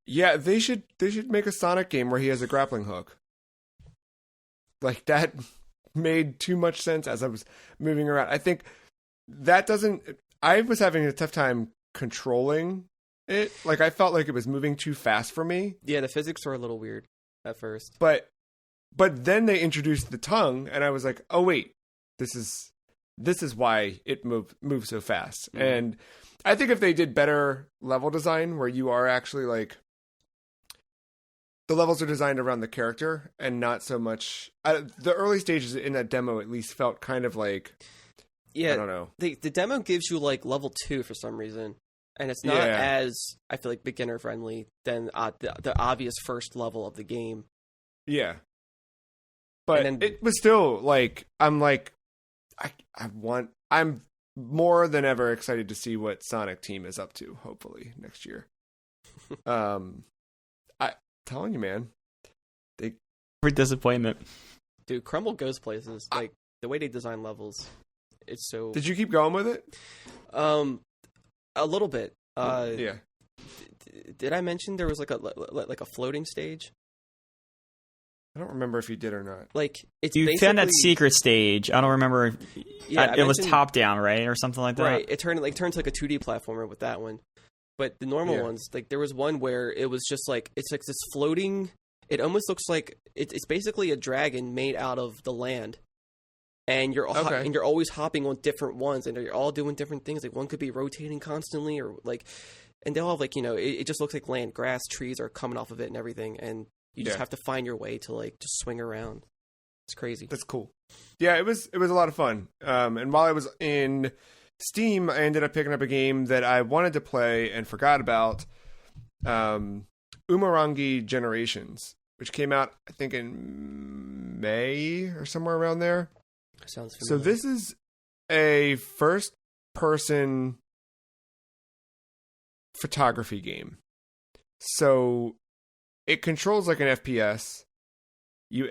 yeah, they should make a Sonic game where he has a grappling hook. Like, that made too much sense as I was moving around. I think I was having a tough time controlling it. Like, I felt like it was moving too fast for me. Yeah, the physics were a little weird at first. But then they introduced the tongue, and I was like, oh wait, this is why it moves so fast. Mm-hmm. And I think if they did better level design, where you are actually like, the levels are designed around the character and not so much. The early stages in that demo at least felt kind of like, yeah, I don't know. The demo gives you like level 2 for some reason, and it's not as, I feel like, beginner friendly than the obvious first level of the game. Yeah. But it was still like, I'm more than ever excited to see what Sonic Team is up to, hopefully next year. I'm telling you, man. For disappointment. Dude, Crumble goes places. Like, the way they design levels, it's so... Did you keep going with it? A little bit. Yeah. did I mention there was like a floating stage? I don't remember if you did or not. Like it's you found that secret stage. I don't remember. It was top down, right, or something like that. Right. It turned to like a 2D platformer with that one. But the normal ones, like there was one where it was just like it's like this floating. It almost looks like it's basically a dragon made out of the land, and you're and you're always hopping on different ones, and you're all doing different things. Like one could be rotating constantly, or like, and they all have like it just looks like land, grass, trees are coming off of it, and everything, and you just have to find your way to like just swing around. It's crazy. That's cool. Yeah, it was a lot of fun. And while I was in Steam, I ended up picking up a game that I wanted to play and forgot about. Umurangi Generations, which came out I think in May or somewhere around there. Sounds familiar. So this is a first-person photography game. So it controls like an FPS. You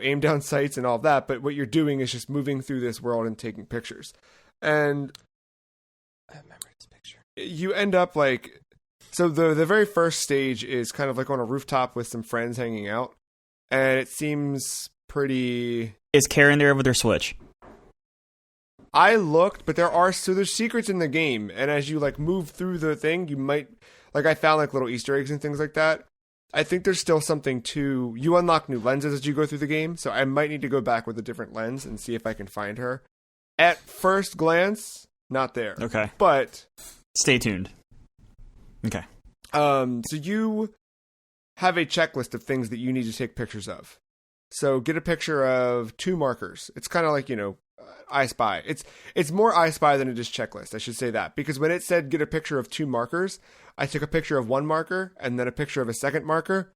aim down sights and all of that, but what you're doing is just moving through this world and taking pictures. And I remember this picture. You end up like, so the very first stage is kind of like on a rooftop with some friends hanging out, and it seems pretty. Is Karen there with her Switch? I looked, but there's secrets in the game, and as you like move through the thing, you might I found like little Easter eggs and things like that. I think there's still something you unlock new lenses as you go through the game, so I might need to go back with a different lens and see if I can find her. At first glance, not there. Okay. But stay tuned. Okay. So you have a checklist of things that you need to take pictures of. So get a picture of 2 markers. It's kind of like, I Spy. It's more I Spy than it is checklist. I should say that, because when it said get a picture of 2 markers, I took a picture of 1 marker and then a picture of a second marker.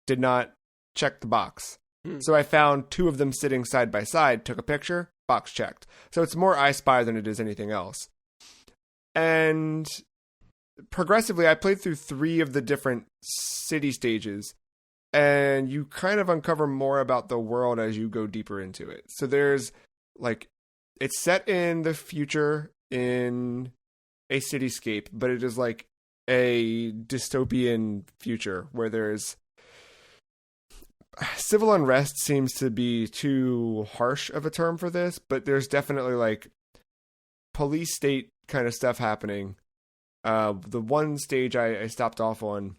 Did not check the box. So I found 2 of them sitting side by side, took a picture, box checked. So it's more I Spy than it is anything else. And progressively, I played through 3 of the different city stages, and you kind of uncover more about the world as you go deeper into it. So there's it's set in the future in a cityscape, but it is like a dystopian future where there's civil unrest. Seems to be too harsh of a term for this, but there's definitely like police state kind of stuff happening. The one stage I stopped off on,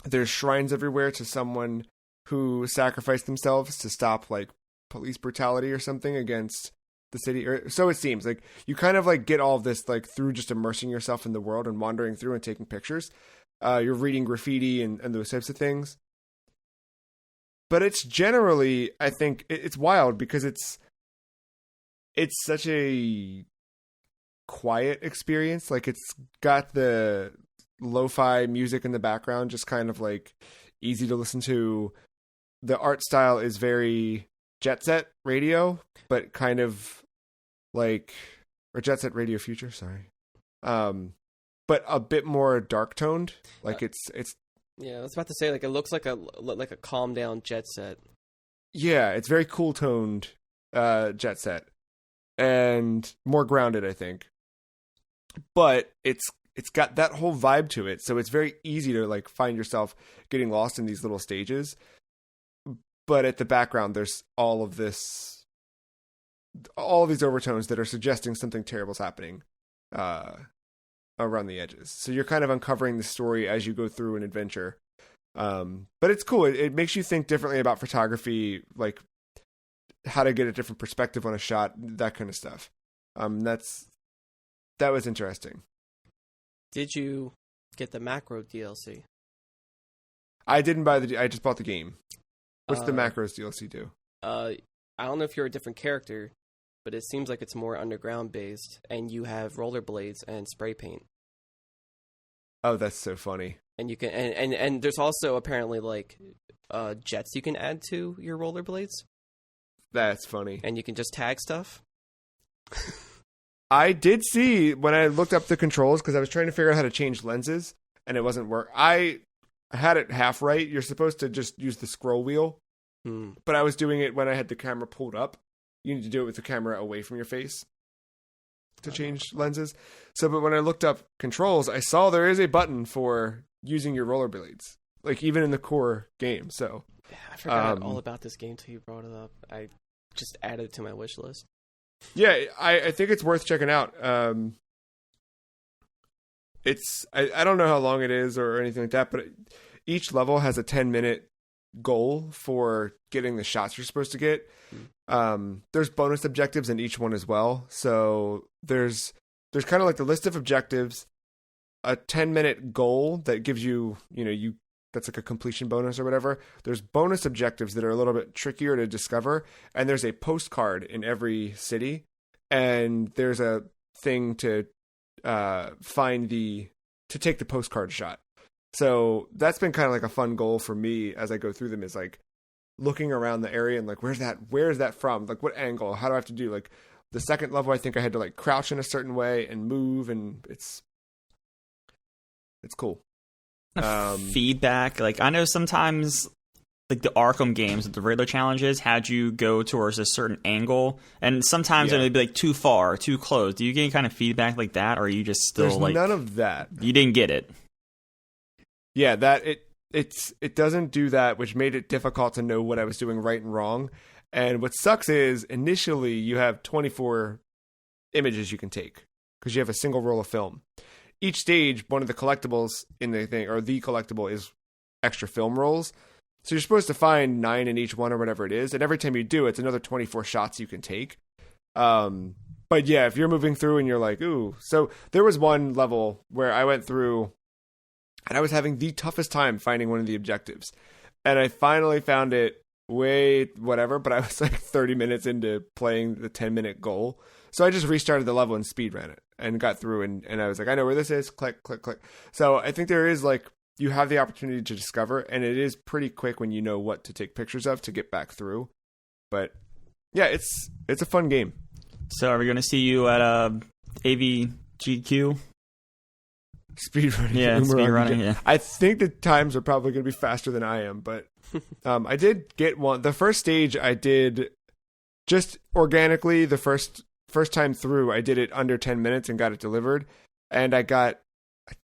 there's shrines everywhere to someone who sacrificed themselves to stop like police brutality or something against the city, or so it seems. Like you kind of like get all of this like through just immersing yourself in the world and wandering through and taking pictures. You're reading graffiti and those types of things. But it's generally, I think it's wild because it's such a quiet experience. Like it's got the lo-fi music in the background, just kind of like easy to listen to. The art style is very Jet Set Radio, but kind of like, or Jet Set Radio Future, sorry. But a bit more dark toned. Like it's yeah, I was about to say, like it looks like a calm down Jet Set. Yeah, it's very cool toned Jet Set and more grounded, I think. But it's got that whole vibe to it, so it's very easy to like find yourself getting lost in these little stages. But at the background, there's all of these overtones that are suggesting something terrible's happening around the edges. So you're kind of uncovering the story as you go through an adventure. But it's cool. It makes you think differently about photography, like how to get a different perspective on a shot, that kind of stuff. That was interesting. Did you get the macro DLC? I didn't buy I just bought the game. What's the macros DLC do? I don't know if you're a different character, but it seems like it's more underground based, and you have rollerblades and spray paint. Oh, that's so funny. And you can and there's also apparently like jets you can add to your rollerblades. That's funny. And you can just tag stuff. I did see when I looked up the controls, because I was trying to figure out how to change lenses, and it wasn't work. I had it half right. You're supposed to just use the scroll wheel, but I was doing it when I had the camera pulled up. You need to do it with the camera away from your face to change lenses. So, but when I looked up controls, I saw there is a button for using your rollerblades, like even in the core game. So I forgot all about this game till you brought it up. I just added it to my wish list. Yeah, I think it's worth checking out. I don't know how long it is or anything like that, but each level has a 10-minute goal for getting the shots you're supposed to get. There's bonus objectives in each one as well. So there's kind of like the list of objectives, a 10-minute goal that gives you, that's like a completion bonus or whatever. There's bonus objectives that are a little bit trickier to discover, and there's a postcard in every city, and there's a thing to take the postcard shot. So that's been kind of like a fun goal for me as I go through them, is like looking around the area and like, where is that from? Like, what angle? How do I have to do? Like the second level, I think I had to like crouch in a certain way and move, and it's cool. Feedback, like I know sometimes like the Arkham games, the regular challenges had you go towards a certain angle, and sometimes it'd be like too far, too close. Do you get any kind of feedback like that, or are you just still There's none of that? You didn't get it. Yeah, that it doesn't do that, which made it difficult to know what I was doing right and wrong. And what sucks is initially you have 24 images you can take because you have a single roll of film. Each stage, one of the collectibles in the thing, or the collectible, is extra film rolls. So you're supposed to find 9 in each one or whatever it is. And every time you do, it's another 24 shots you can take. But yeah, if you're moving through and you're like, ooh. So there was one level where I went through and I was having the toughest time finding one of the objectives. And I finally found it whatever, but I was like 30 minutes into playing the 10-minute goal. So I just restarted the level and speed ran it and got through, and I was like, I know where this is. Click, click, click. So I think there is like, you have the opportunity to discover, and it is pretty quick when you know what to take pictures of to get back through. But yeah, it's a fun game. So are we going to see you at AVGQ? Speedrunning. Yeah, speedrunning, yeah. I think the times are probably going to be faster than I am, but I did get one. The first stage I did just organically, the first time through, I did it under 10 minutes and got it delivered. And I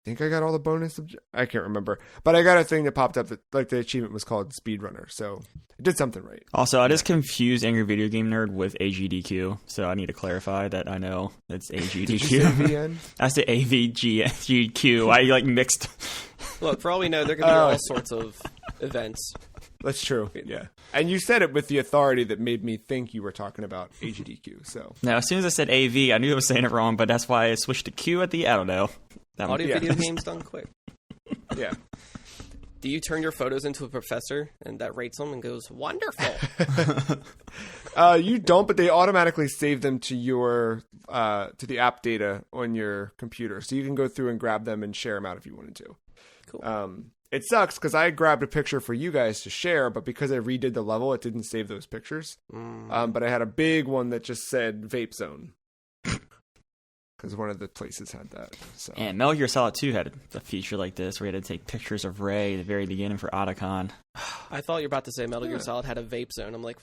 think I got all the bonus. I can't remember. But I got a thing that popped up that like the achievement was called Speedrunner. So it did something right. Also, I just confused Angry Video Game Nerd with AGDQ. So I need to clarify that I know it's AGDQ. Did you say VN? I said AVGQ. I like mixed. Look, for all we know, there could be all sorts of events. That's true. Yeah. And you said it with the authority that made me think you were talking about AGDQ. So no, as soon as I said AV, I knew I was saying it wrong, but that's why I switched to Q at the, I don't know. Audio video games done quick. Yeah. Do you turn your photos into a professor and that rates them and goes, wonderful? You don't, but they automatically save them to your to the app data on your computer. So you can go through and grab them and share them out if you wanted to. Cool. It sucks because I grabbed a picture for you guys to share, but because I redid the level, it didn't save those pictures. But I had a big one that just said Vape Zone. Because one of the places had that. So. And Metal Gear Solid 2 had a feature like this where you had to take pictures of Ray at the very beginning for Otacon. I thought you were about to say Metal Gear Solid had a vape zone. I'm like...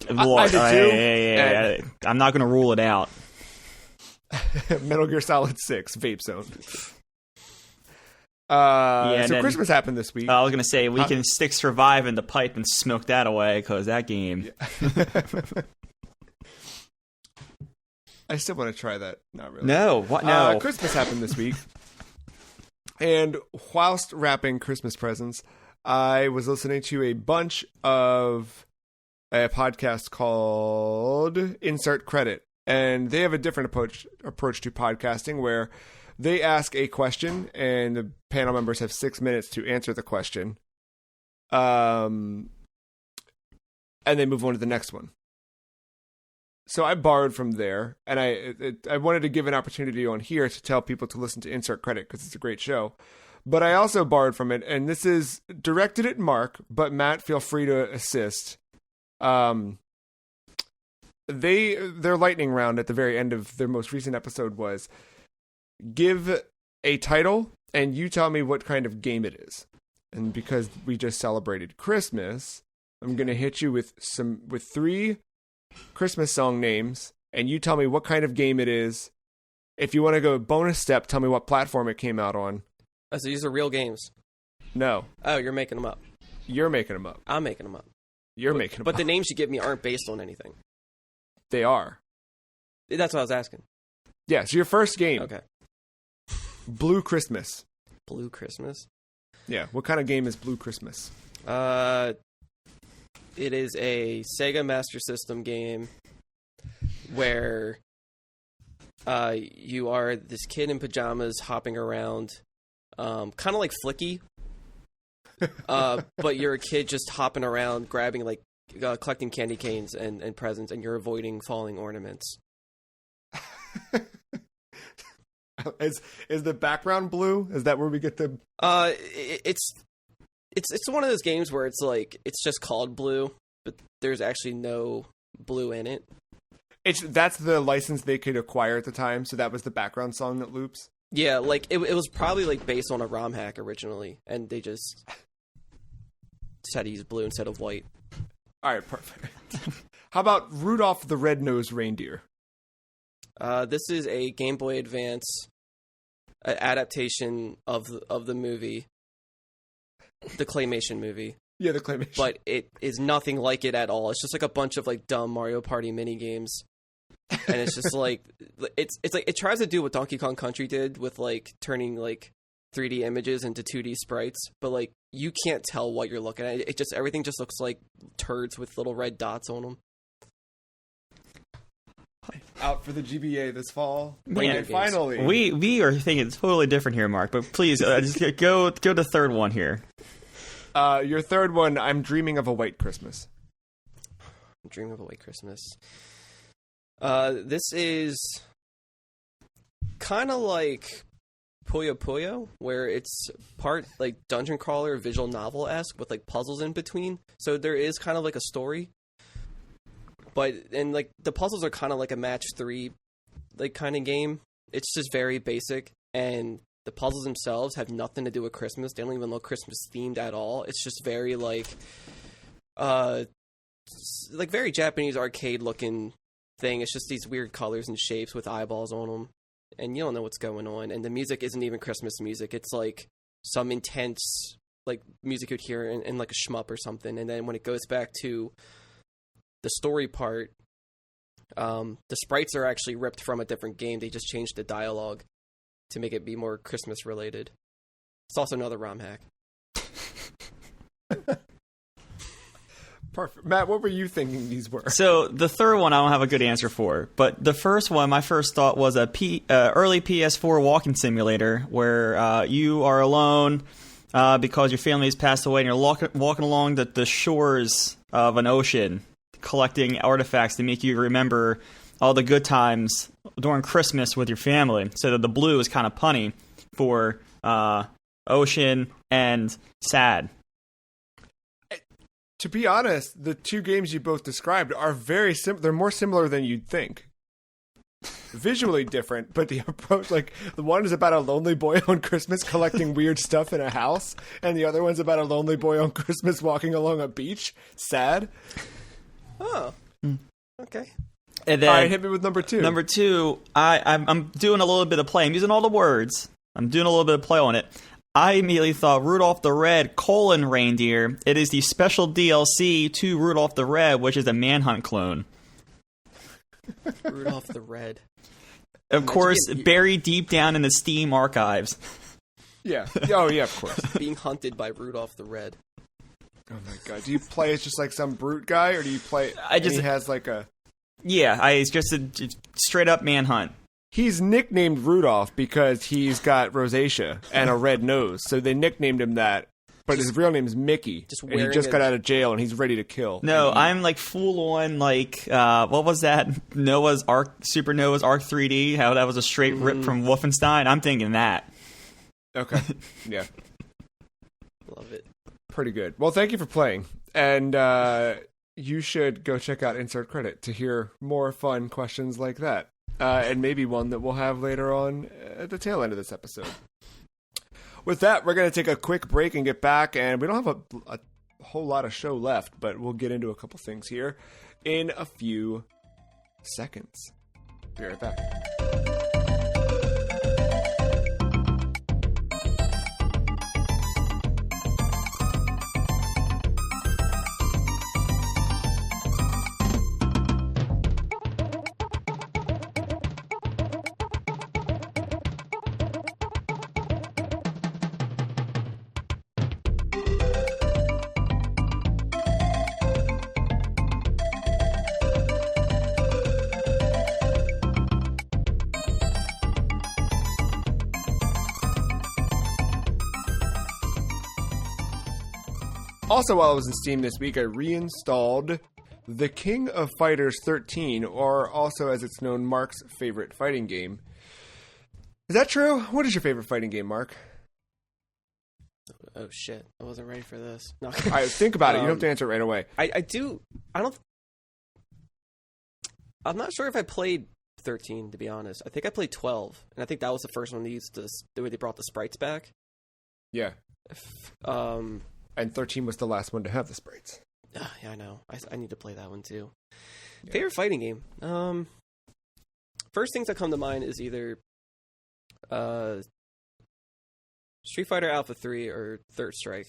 I did too. I'm not going to rule it out. Metal Gear Solid 6, Vape Zone. So Christmas happened this week. I was going to say, we can stick Survive in the pipe and smoke that away, because that game... Yeah. I still want to try that. Not really. No, what? No. Christmas happened this week. And whilst wrapping Christmas presents, I was listening to a bunch of a podcast called Insert Credit. And they have a different approach to podcasting where they ask a question and the panel members have 6 minutes to answer the question. And they move on to the next one. So I borrowed from there, and I wanted to give an opportunity on here to tell people to listen to Insert Credit because it's a great show. But I also borrowed from it, and this is directed at Marc, but Matt, feel free to assist. Their lightning round at the very end of their most recent episode was give a title, and you tell me what kind of game it is. And because we just celebrated Christmas, I'm going to hit you with 3 Christmas song names, and you tell me what kind of game it is. If you want to go bonus step, tell me what platform it came out on. Oh, so these are real games. No, Oh, you're making them up. you're making them up. I'm making them up. You're making them But up. the names you give me aren't based on anything. They are. That's what I was asking. Yeah, so your first game, Okay. Blue Christmas. Blue Christmas. Yeah, what kind of game is Blue Christmas? It is a Sega Master System game where you are this kid in pajamas hopping around, kind of like Flicky, but you're a kid just hopping around, grabbing like collecting candy canes and presents, and you're avoiding falling ornaments. Is the background blue? Is that where we get the? It's one of those games where it's like it's just called Blue, but there's actually no blue in it. That's the license they could acquire at the time, so that was the background song that loops. Yeah, like it was probably like based on a ROM hack originally, and they just had to use blue instead of white. All right, perfect. How about Rudolph the Red-Nosed Reindeer? This is a Game Boy Advance adaptation of the movie, the claymation movie. Yeah, the claymation. But it is nothing like it at all. It's just like a bunch of like dumb Mario Party mini games, and it's just like it's like it tries to do what Donkey Kong Country did with like turning like 3D images into 2D sprites, but like you can't tell what you're looking at. It just everything just looks like turds with little red dots on them. Out for the GBA this fall. Man, and finally, we are thinking totally different here, Mark. But please, just go to third one here. Your third one. I'm Dreaming of a White Christmas. I'm Dreaming of a White Christmas. This is kind of like Puyo Puyo, where it's part like dungeon crawler, visual novel-esque with like puzzles in between. So there is kind of like a story. But, and like, the puzzles are kind of like a match 3, like, kind of game. It's just very basic, and the puzzles themselves have nothing to do with Christmas. They don't even look Christmas-themed at all. It's just very, like very Japanese arcade-looking thing. It's just these weird colors and shapes with eyeballs on them, and you don't know what's going on. And the music isn't even Christmas music. It's, like, some intense, like, music you'd hear in like, a shmup or something. And then when it goes back to the story part, the sprites are actually ripped from a different game. They just changed the dialogue to make it be more Christmas related. It's also another ROM hack. Perfect. Matt, what were you thinking these were? So the third one I don't have a good answer for, but the first one, my first thought was a early PS4 walking simulator where you are alone because your family has passed away and you're walking along the shores of an ocean, collecting artifacts to make you remember all the good times during Christmas with your family. So that the blue is kind of punny for ocean and sad. To be honest, the two games you both described are very similar. They're more similar than you'd think. Visually different, but the approach, like, the one is about a lonely boy on Christmas collecting weird stuff in a house, and the other one's about a lonely boy on Christmas walking along a beach, sad. Oh, okay. And then, all right, hit me with number two. Number two, I'm doing a little bit of play. I'm using all the words. I'm doing a little bit of play on it. I immediately thought Rudolph the Red: Reindeer. It is the special DLC to Rudolph the Red, which is a Manhunt clone. Rudolph the Red. Of course, buried deep down in the Steam archives. Yeah. Oh, yeah, of course. Being hunted by Rudolph the Red. Oh my god. Do you play as just like some brute guy, or do you play he has like a... Yeah, it's just a straight up manhunt. He's nicknamed Rudolph because he's got rosacea and a red nose, so they nicknamed him that. But his real name is Mickey, and he just got out of jail, and he's ready to kill. No, I'm like full on like what was that? Supernova's Arc 3D? How that was a straight rip from Wolfenstein? I'm thinking that. Okay, yeah, love it. Pretty good. Well, thank you for playing, and you should go check out Insert Credit to hear more fun questions like that, and maybe one that we'll have later on at the tail end of this episode. With that, we're going to take a quick break and get back, and we don't have a whole lot of show left, but we'll get into a couple things here in a few seconds. Be right back. Also, while I was in Steam this week, I reinstalled The King of Fighters 13, or also as it's known, Mark's favorite fighting game. Is that true? What is your favorite fighting game, Mark? Oh shit! I wasn't ready for this. No. All right, think about it. You don't have to answer it right away. I do. I'm not sure if I played 13, to be honest. I think I played 12, and I think that was the first one they used the way they brought the sprites back. Yeah. And 13 was the last one to have the sprites. Yeah, I know. I need to play that one too. Yeah. Favorite fighting game. First things that come to mind is either Street Fighter Alpha 3 or Third Strike.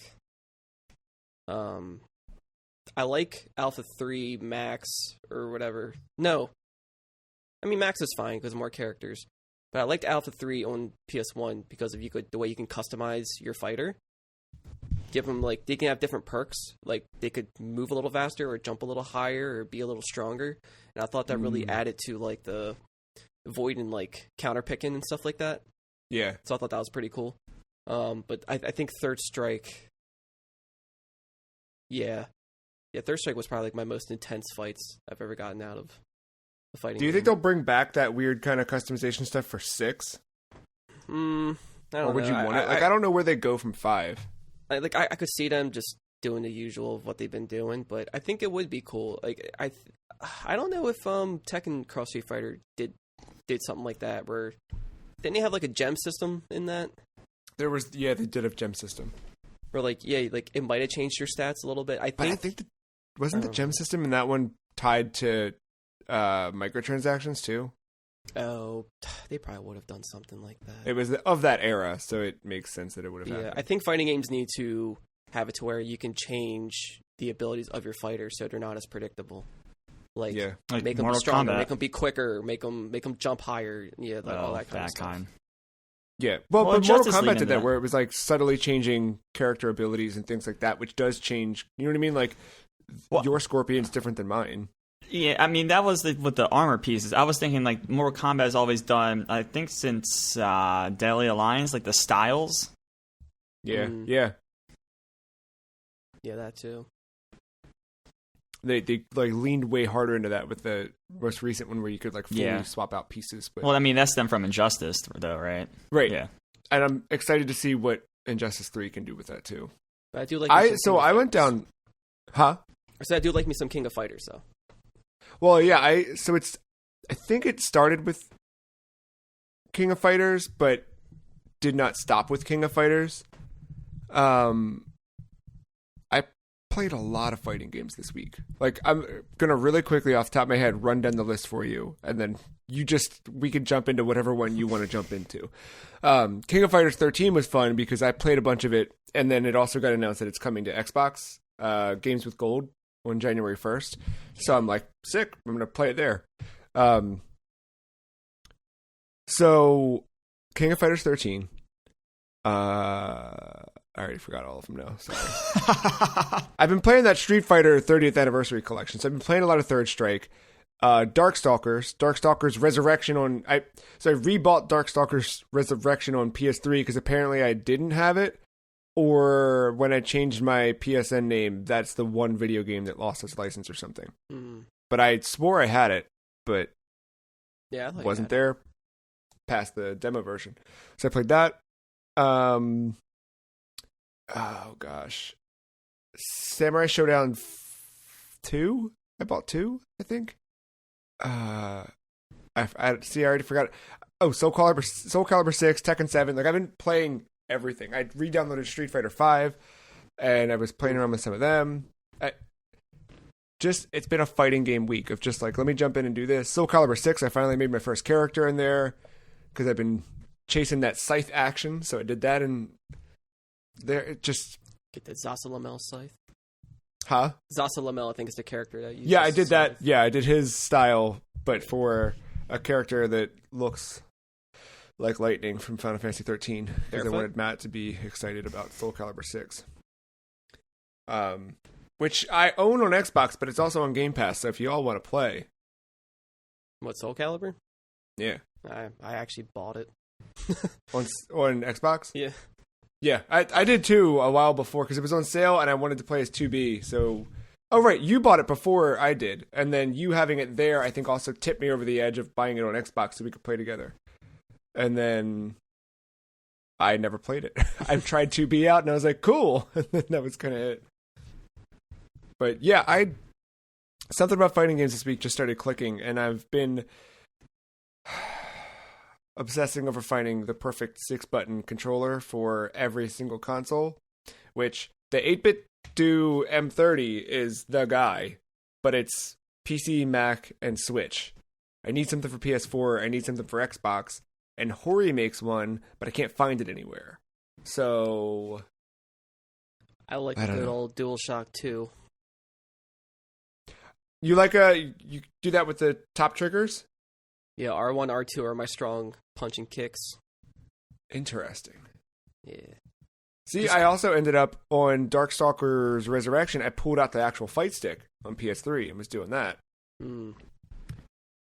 I like Alpha 3 Max or whatever. No. I mean, Max is fine because more characters. But I liked Alpha 3 on PS1 because of the way you can customize your fighter. Give them, like, they can have different perks. Like, they could move a little faster or jump a little higher or be a little stronger. And I thought that really added to, like, the void and, like, counter picking and stuff like that. Yeah. So I thought that was pretty cool. But I think Third Strike... Yeah, Third Strike was probably, like, my most intense fights I've ever gotten out of the fighting Do you game. think they'll bring back that weird kind of customization stuff for 6? I don't know. Or would you want it? Like, I don't know where they go from 5. I could see them just doing the usual of what they've been doing, but I think it would be cool. Like I don't know if Tekken Cross Street Fighter did something like that where didn't they have like a gem system in that? They did a gem system. Or like it might have changed your stats a little bit. I think wasn't the gem system in that one tied to microtransactions too? Oh, they probably would have done something like that. It was of that era, so it makes sense that it would have happened. I think fighting games need to have it to where you can change the abilities of your fighter so they're not as predictable. Like make them stronger, make them be quicker, make them jump higher. Yeah, like all that kind of stuff. Yeah, well but Mortal Kombat did that where it was like subtly changing character abilities and things like that, which does change. You know what I mean? Like your Scorpion's different than mine. Yeah, I mean, that was with the armor pieces. I was thinking, like, Mortal Kombat has always done, I think since Deadly Alliance, like, the styles. Yeah, yeah, that too. They like leaned way harder into that with the most recent one where you could, like, fully swap out pieces. But... Well, I mean, that's them from Injustice, though, right? Right. Yeah. And I'm excited to see what Injustice 3 can do with that, too. But I do like I went down... Huh? So I do like me some King of Fighters, though. Well, yeah, I think it started with King of Fighters, but did not stop with King of Fighters. I played a lot of fighting games this week. Like, I'm gonna really quickly off the top of my head run down the list for you, and then we can jump into whatever one you want to jump into. King of Fighters 13 was fun because I played a bunch of it, and then it also got announced that it's coming to Xbox Games with Gold on January 1st. So I'm like, sick, I'm going to play it there. So King of Fighters 13. I already forgot all of them now. Sorry. I've been playing that Street Fighter 30th Anniversary Collection. So I've been playing a lot of Third Strike. Darkstalkers Resurrection on... I rebought Darkstalkers Resurrection on PS3 because apparently I didn't have it. Or when I changed my PSN name, that's the one video game that lost its license or something. But I swore I had it, but wasn't there past the demo version. So I played that. Oh gosh. Samurai Showdown 2? I bought 2, I think. I already forgot. Oh, Soul Calibur 6, Tekken 7. Like, I've been playing everything. I re-downloaded Street Fighter 5, and I was playing around with some of them. It's been a fighting game week of just like, let me jump in and do this. Soul Calibur 6, I finally made my first character in there because I've been chasing that scythe action, so I did that, and there it just... Get the Zasalamel scythe. Huh? Zasalamel, I think, is the character that uses... Yeah, I did that. Yeah, I did his style, but for a character that looks... like Lightning from Final Fantasy 13, because I wanted Matt to be excited about Soul Calibur 6. Which I own on Xbox, but it's also on Game Pass, so if you all want to play. What, Soul Calibur? Yeah. I actually bought it. on Xbox? Yeah. Yeah, I did too a while before because it was on sale and I wanted to play as 2B. So, oh right, you bought it before I did, and then you having it there, I think also tipped me over the edge of buying it on Xbox so we could play together. And then I never played it. I've tried 2B out and I was like, cool, and then that was kind of it. But yeah, something about fighting games this week just started clicking, and I've been obsessing over finding the perfect 6-button controller for every single console, which the 8-bit do M30 is the guy, but it's PC, Mac, and Switch. I need something for PS4, I need something for Xbox, and Hori makes one, but I can't find it anywhere. So I like a good old DualShock 2. You you do that with the top triggers? Yeah, R1, R2 are my strong punching kicks. Interesting. Yeah. See, I also ended up on Darkstalkers Resurrection. I pulled out the actual fight stick on PS3 and was doing that. Mm.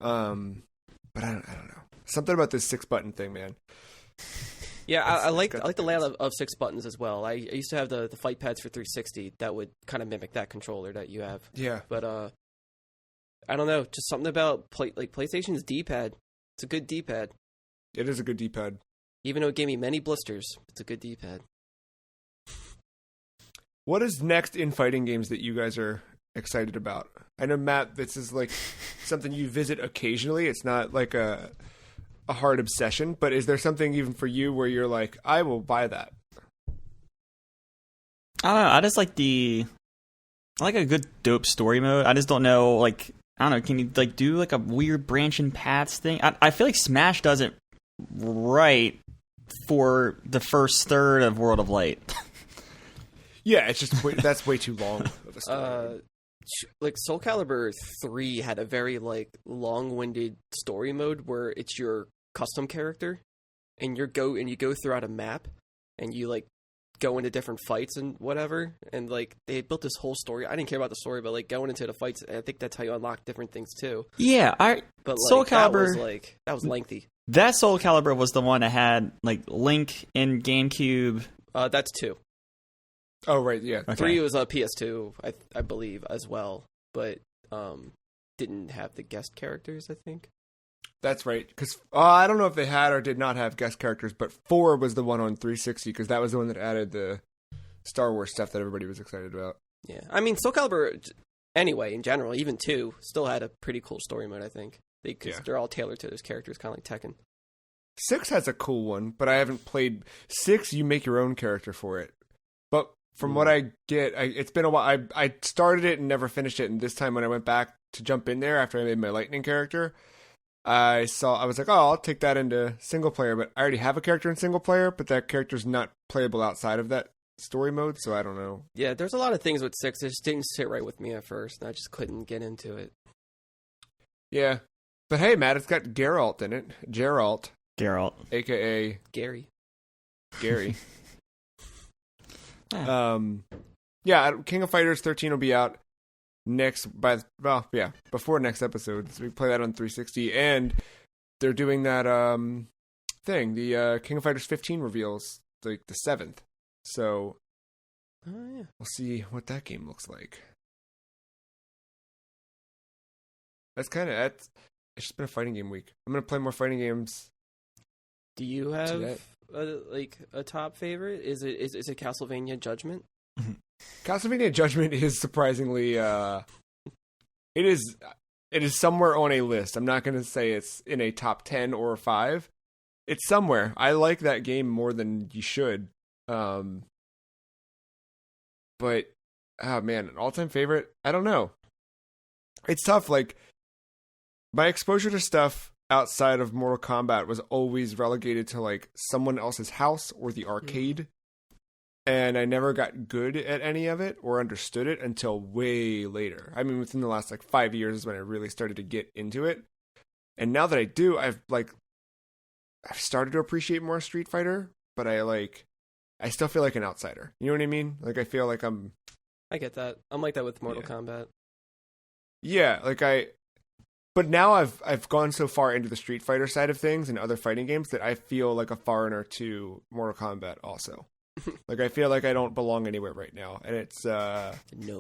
But I don't know. Something about this 6-button thing, man. Yeah, I like the layout of 6 buttons as well. I used to have the fight pads for 360 that would kind of mimic that controller that you have. Yeah. But I don't know, just something about PlayStation's D-pad. It's a good D-pad. It is a good D-pad. Even though it gave me many blisters, it's a good D-pad. What is next in fighting games that you guys are excited about? I know, Matt, this is like something you visit occasionally. It's not like a hard obsession, but is there something even for you where you're like, I will buy that? I don't know. I just like I like a good dope story mode. I just don't know, like, I don't know, can you like do like a weird branching paths thing? I feel like Smash does it right for the first third of World of Light. Yeah, it's just that's way too long of a story. Like Soul Calibur 3 had a very like long-winded story mode where it's your custom character, and you go throughout a map, and you like go into different fights and whatever, and like they built this whole story. I didn't care about the story, but like going into the fights, I think that's how you unlock different things too. Yeah, but like, Soul Calibur that was lengthy. That Soul Calibur was the one that had like Link in GameCube. That's 2. Oh right, yeah. Okay. 3 was a PS2, I believe, as well, but didn't have the guest characters, I think. That's right, because I don't know if they had or did not have guest characters, but 4 was the one on 360, because that was the one that added the Star Wars stuff that everybody was excited about. Yeah, I mean, Soul Calibur, anyway, in general, even 2, still had a pretty cool story mode, I think. Because they're all tailored to those characters, kind of like Tekken. 6 has a cool one, but I haven't played 6. You make your own character for it. But from what I get, it's been a while. I started it and never finished it, and this time when I went back to jump in there after I made my Lightning character, I was like, oh, I'll take that into single player, but I already have a character in single player, but that character's not playable outside of that story mode, so I don't know. Yeah, there's a lot of things with 6 that just didn't sit right with me at first, and I just couldn't get into it. Yeah. But hey, Matt, it's got Geralt in it. Geralt. A.K.A. Gary. Yeah, King of Fighters 13 will be out before next episode. So we play that on 360, and they're doing that thing. The King of Fighters 15 reveals like the 7th. So we'll see what that game looks like. It's just been a fighting game week. I'm gonna play more fighting games. Do you have a top favorite? Is it Castlevania Judgment? Castlevania Judgment is surprisingly it is somewhere on a list. I'm not gonna say it's in a top 10 or 5. It's somewhere. I like that game more than you should. But oh man, an all-time favorite? I don't know. It's tough. Like, my exposure to stuff outside of Mortal Kombat was always relegated to like someone else's house or the arcade. And I never got good at any of it or understood it until way later. I mean, within the last like 5 years is when I really started to get into it. And now that I do, I've started to appreciate more Street Fighter, but I still feel like an outsider. You know what I mean? Like, I feel like I get that. I'm like that with Mortal Kombat. Yeah, but now I've gone so far into the Street Fighter side of things and other fighting games that I feel like a foreigner to Mortal Kombat also. Like I feel like I don't belong anywhere right now, and it's No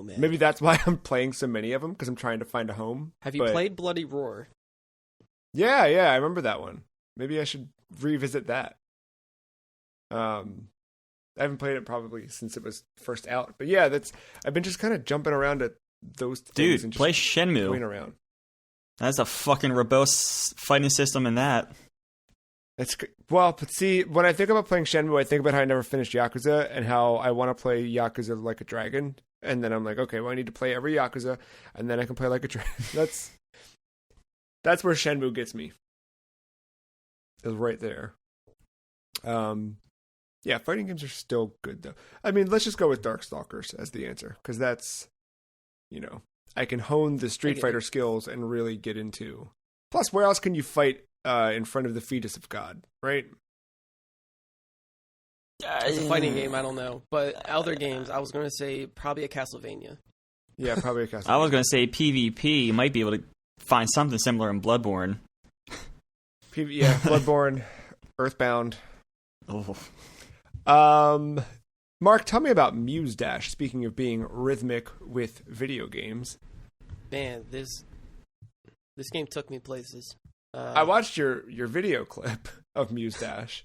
man. maybe that's why I'm playing so many of them because I'm trying to find a home. Have you played Bloody Roar? Yeah, I remember that one. Maybe I should revisit that. I haven't played it probably since it was first out, but yeah, I've been just kind of jumping around at those things. Dude, and just play Shenmue. going around. That's a fucking robust fighting system in that. But see, when I think about playing Shenmue, I think about how I never finished Yakuza and how I want to play Yakuza like a dragon. And then I'm like, okay, well, I need to play every Yakuza, and then I can play like a dragon. That's where Shenmue gets me. Is right there. Yeah, fighting games are still good though. I mean, let's just go with Darkstalkers as the answer because that's, I can hone the Street Fighter skills and really get into. Plus, where else can you fight in front of the fetus of God, right? It's a fighting game, I don't know. But other games, I was going to say probably a Castlevania. Yeah, probably a Castlevania. I was going to say PvP. You might be able to find something similar in Bloodborne. Yeah, Bloodborne, Earthbound. Oh. Mark, tell me about Muse Dash, speaking of being rhythmic with video games. Man, this game took me places. I watched your video clip of Muse Dash.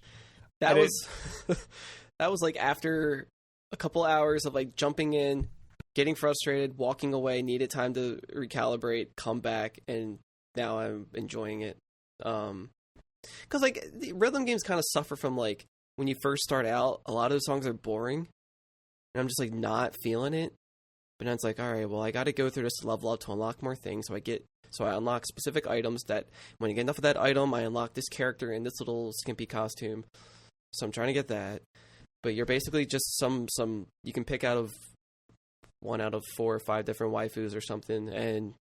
That was like after a couple hours of like jumping in, getting frustrated, walking away, needed time to recalibrate, come back, and now I'm enjoying it. Because like the rhythm games kind of suffer from like when you first start out, a lot of the songs are boring, and I'm just like not feeling it. But then it's like, all right, well, I got to go through this level up to unlock more things. So I unlock specific items that when I get enough of that item, I unlock this character in this little skimpy costume. So I'm trying to get that. But you're basically just some you can pick out of 1 out of 4 or 5 different waifus or something, and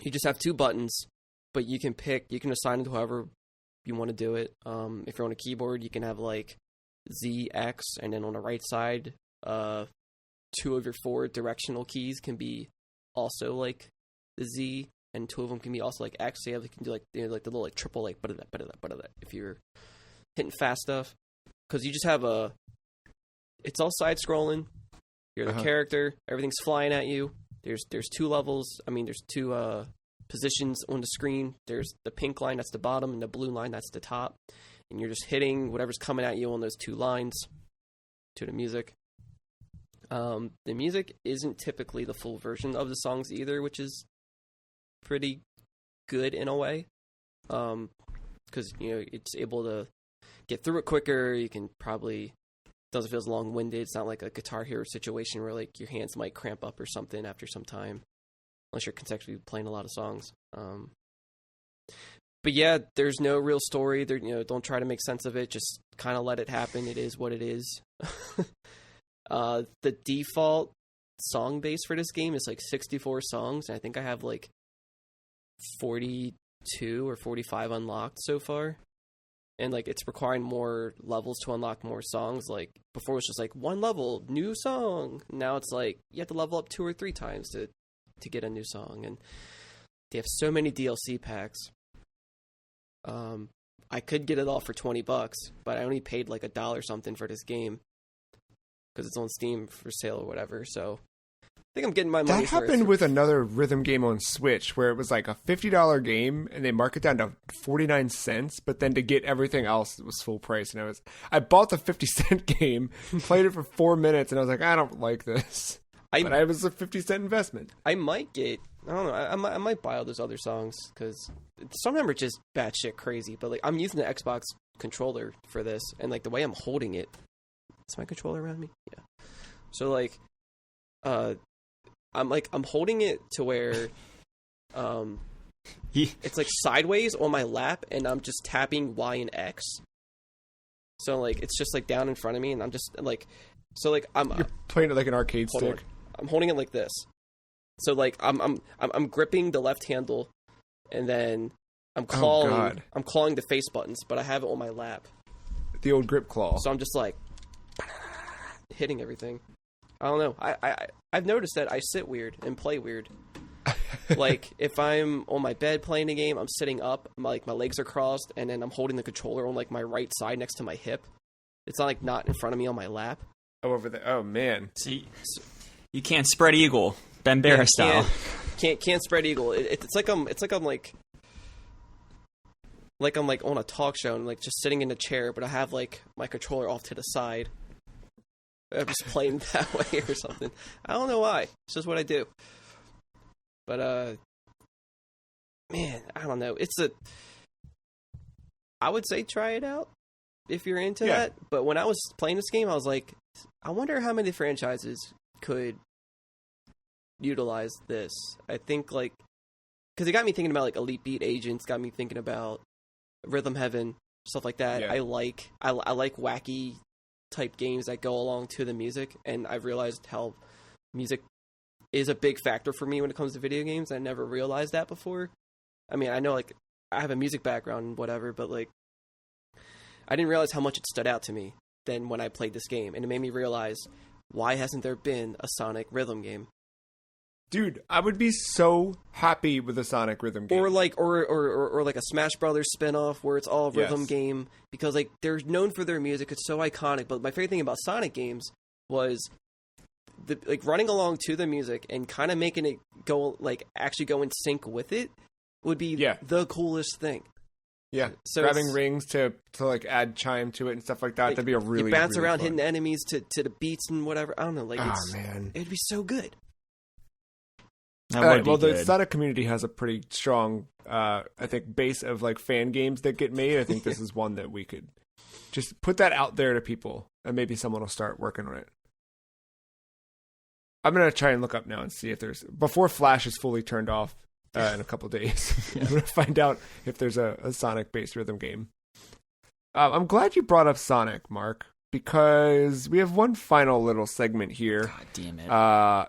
you just have 2 buttons, but you can assign it to however you want to do it. If you're on a keyboard, you can have like Z, X, and then on the right side, 2 of your 4 directional keys can be also like the Z, and 2 of them can be also like X. So you can do like the little like triple like but that if you're hitting fast stuff, because you just have it's all side scrolling. You're the character, everything's flying at you. There's 2 levels. I mean, there's 2 positions on the screen. There's the pink line, that's the bottom, and the blue line, that's the top. And you're just hitting whatever's coming at you on those 2 lines to the music. The music isn't typically the full version of the songs either, which is pretty good in a way. Because, it's able to get through it quicker. You can probably... doesn't feel as long-winded. It's not like a Guitar Hero situation where like your hands might cramp up or something after some time, unless you're consecutively playing a lot of songs. But yeah, there's no real story. Don't try to make sense of it. Just kind of let it happen. It is what it is. The default song base for this game is like 64 songs, and I think I have like 42 or 45 unlocked so far. And, like, it's requiring more levels to unlock more songs. Like, before it was just, like, 1 level, new song. Now it's, like, you have to level up 2 or 3 times to get a new song. And they have so many DLC packs. I could get it all for $20, but I only paid, like, $1 something for this game. Because it's on Steam for sale or whatever, so... I think I'm getting my money. That happened with another rhythm game on Switch where it was like a $50 game and they mark it down to 49 cents, but then to get everything else it was full price. And I bought the 50-cent game, played it for 4 minutes, and I was like, I don't like this. But it was a 50-cent investment. I might get, I don't know, I might buy all those other songs because some of them are just batshit crazy. But like I'm using the Xbox controller for this, and like the way I'm holding it, is my controller around me? Yeah. So like, I'm holding it to where it's like sideways on my lap, and I'm just tapping Y and X. So like it's just like down in front of me, and I'm just like, so like You're playing it like an arcade stick. On. I'm holding it like this. So like I'm gripping the left handle, and then I'm clawing. I'm clawing the face buttons, but I have it on my lap. The old grip claw. So I'm just like hitting everything. I don't know. I've noticed that I sit weird and play weird. Like, if I'm on my bed playing a game, I'm sitting up, my legs are crossed, and then I'm holding the controller on, like, my right side next to my hip. It's not like not in front of me on my lap. Oh, over there. Oh man. See, you can't spread eagle, Ben Barra style. Can't spread eagle. It's like I'm on a talk show and like just sitting in a chair, but I have like my controller off to the side. I'm just playing that way or something. I don't know why. It's just what I do. But man, I don't know. I would say try it out if you're into that. But when I was playing this game, I was like, I wonder how many franchises could utilize this. I think like because it got me thinking about like Elite Beat Agents, got me thinking about Rhythm Heaven, stuff like that. Yeah. I like wacky type games that go along to the music, and I've realized how music is a big factor for me when it comes to video games. I never realized that before. I mean, I know like I have a music background and whatever, but like I didn't realize how much it stood out to me then when I played this game, and it made me realize why hasn't there been a Sonic rhythm game? Dude, I would be so happy with a Sonic rhythm game. Or like a Smash Brothers spinoff where it's all rhythm game, because like they're known for their music. It's so iconic. But my favorite thing about Sonic games was like running along to the music and kind of making it go like actually go in sync with it would be the coolest thing. Yeah, so grabbing rings to like add chime to it and stuff like that. That'd be a really, you bounce really around fun. hitting enemies to the beats and whatever. I don't know. Like, man, it'd be so good. That All would right, be well, good. the Sonic community has a pretty strong, I think, base of like fan games that get made. I think this is one that we could just put that out there to people, and maybe someone will start working on it. I'm gonna try and look up now and see if there's before Flash is fully turned off in a couple days. I'm gonna find out if there's a Sonic-based rhythm game. I'm glad you brought up Sonic, Mark, because we have one final little segment here. God damn it.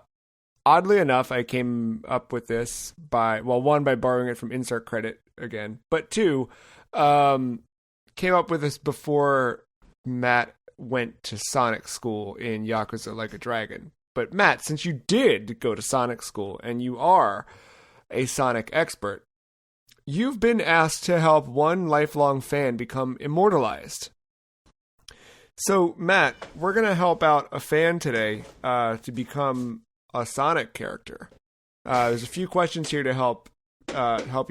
Oddly enough, I came up with this by borrowing it from Insert Credit again, but two, came up with this before Matt went to Sonic school in Yakuza Like a Dragon. But Matt, since you did go to Sonic school and you are a Sonic expert, you've been asked to help one lifelong fan become immortalized. So, Matt, we're going to help out a fan today to become a Sonic character. There's a few questions here to help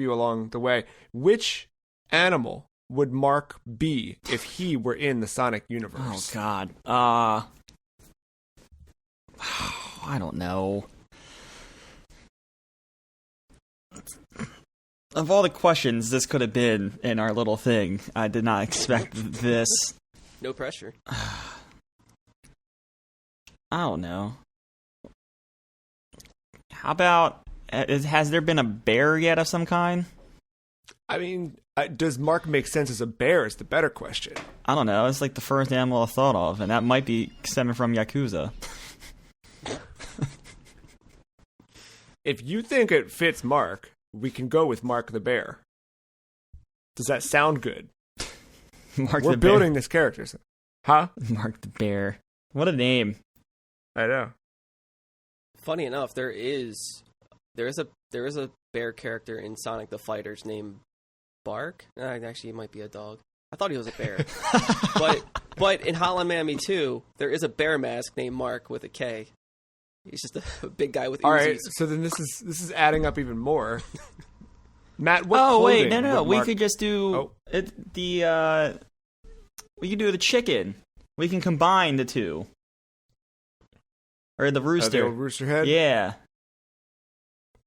you along the way. Which animal would Mark be if he were in the Sonic universe? Oh, God. I don't know. Of all the questions this could have been in our little thing, I did not expect this. No pressure. I don't know. How about, has there been a bear yet of some kind? I mean, does Mark make sense as a bear is the better question. I don't know. It's like the first animal I thought of, and that might be stemming from Yakuza. If you think it fits Mark, we can go with Mark the Bear. Does that sound good? We're building this character. Huh? Mark the Bear. What a name. I know. Funny enough, there is a bear character in Sonic the Fighters named Bark. Actually, it might be a dog. I thought he was a bear. but in Hotline Miami 2, there is a bear mask named Mark with a K. He's just a big guy with Uzis. All right, so then this is adding up even more. Matt, what Oh wait, clothing no. would We Mark... could just do we could do the chicken. We can combine the two. Or the rooster. The old rooster head? Yeah.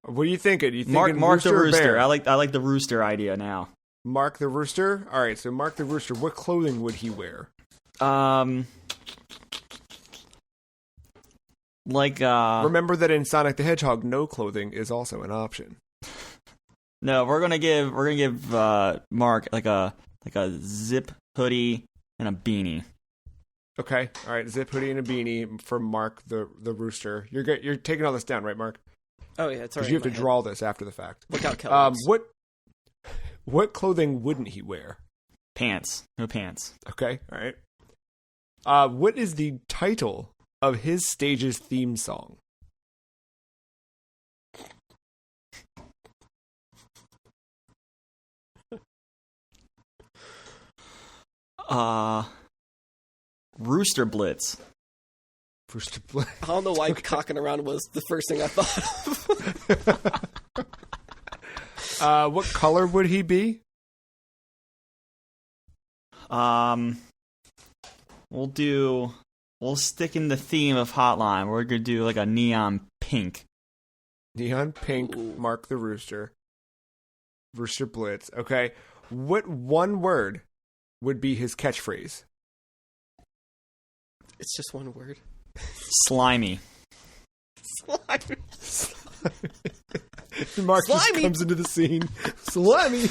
What are you thinking? You Mark thinking the rooster or rooster. bear? I like the rooster idea now. Mark the rooster? All right, so Mark the rooster, what clothing would he wear? Remember that in Sonic the Hedgehog, no clothing is also an option. No, we're gonna give Mark like a zip hoodie and a beanie. Okay, all right, zip hoodie and a beanie for Mark the rooster. You're taking all this down, right, Mark? Oh yeah, it's alright. Because you have to draw this after the fact. Look out, Kelly. What clothing wouldn't he wear? Pants. No pants. Okay, all right. What is the title of his stage's theme song? Rooster Blitz. Rooster Blitz. I don't know why cocking around was the first thing I thought of. What color would he be? We'll stick in the theme of Hotline. We're gonna do like a neon pink. Neon pink. Ooh. Mark the Rooster. Rooster Blitz. Okay. What one word would be his catchphrase? It's just one word. Slimy. Slimy. Mark just Slimy. comes into the scene. Slimy.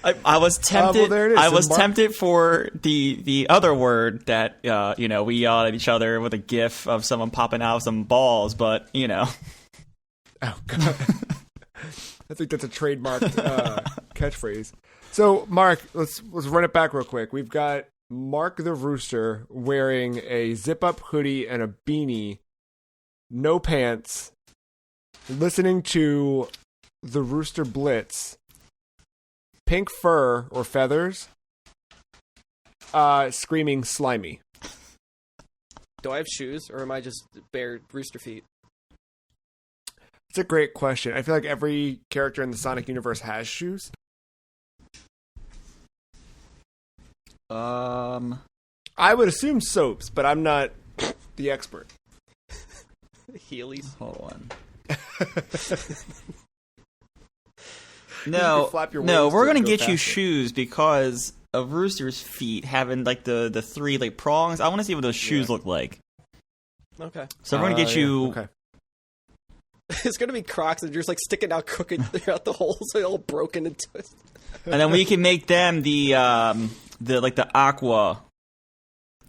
I was tempted. Well, there it is. I was Mark- tempted for the other word that we yelled at each other with a gif of someone popping out some balls, but Oh god. I think that's a trademarked catchphrase. So, Mark, let's run it back real quick. We've got Mark the Rooster wearing a zip-up hoodie and a beanie, no pants, listening to the Rooster Blitz, pink fur or feathers, screaming slimy. Do I have shoes, or am I just bare rooster feet? It's a great question. I feel like every character in the Sonic universe has shoes. I would assume soaps, but I'm not the expert. Heelys. Hold on. You No, can flap your no, wings we're to gonna go get you faster. shoes because of Rooster's feet having like the three like prongs. I want to see what those shoes look like. Okay. So we're gonna get you. Okay. It's gonna be Crocs and just like sticking out crooked throughout the holes, so they're all broken and twisted. And then we can make them the aqua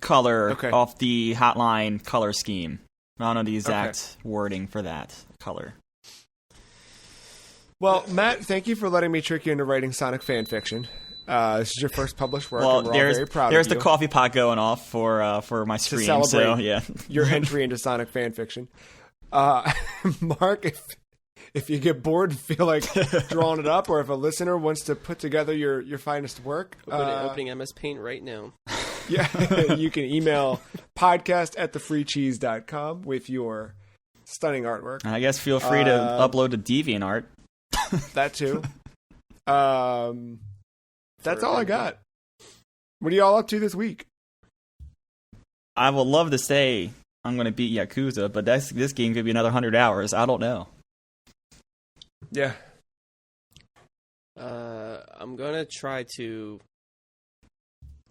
color Okay. off the Hotline color scheme. I don't know the exact wording for that color. Well, Matt, thank you for letting me trick you into writing Sonic fan fiction. This is your first published work, Well, and we're all very proud there's of you. the coffee pot going off for my stream. So celebrate. yeah, Your entry into Sonic fan fiction. Mark, if you get bored and feel like drawing it up, or if a listener wants to put together your finest work, Opening MS Paint right now. yeah, you can email podcast@thefreecheese.com with your stunning artwork. I guess feel free to upload to DeviantArt. That too. That's all I got. What are y'all up to this week? I would love to say I'm going to beat Yakuza, but this game could be another 100 hours. I don't know. Yeah. I'm gonna try to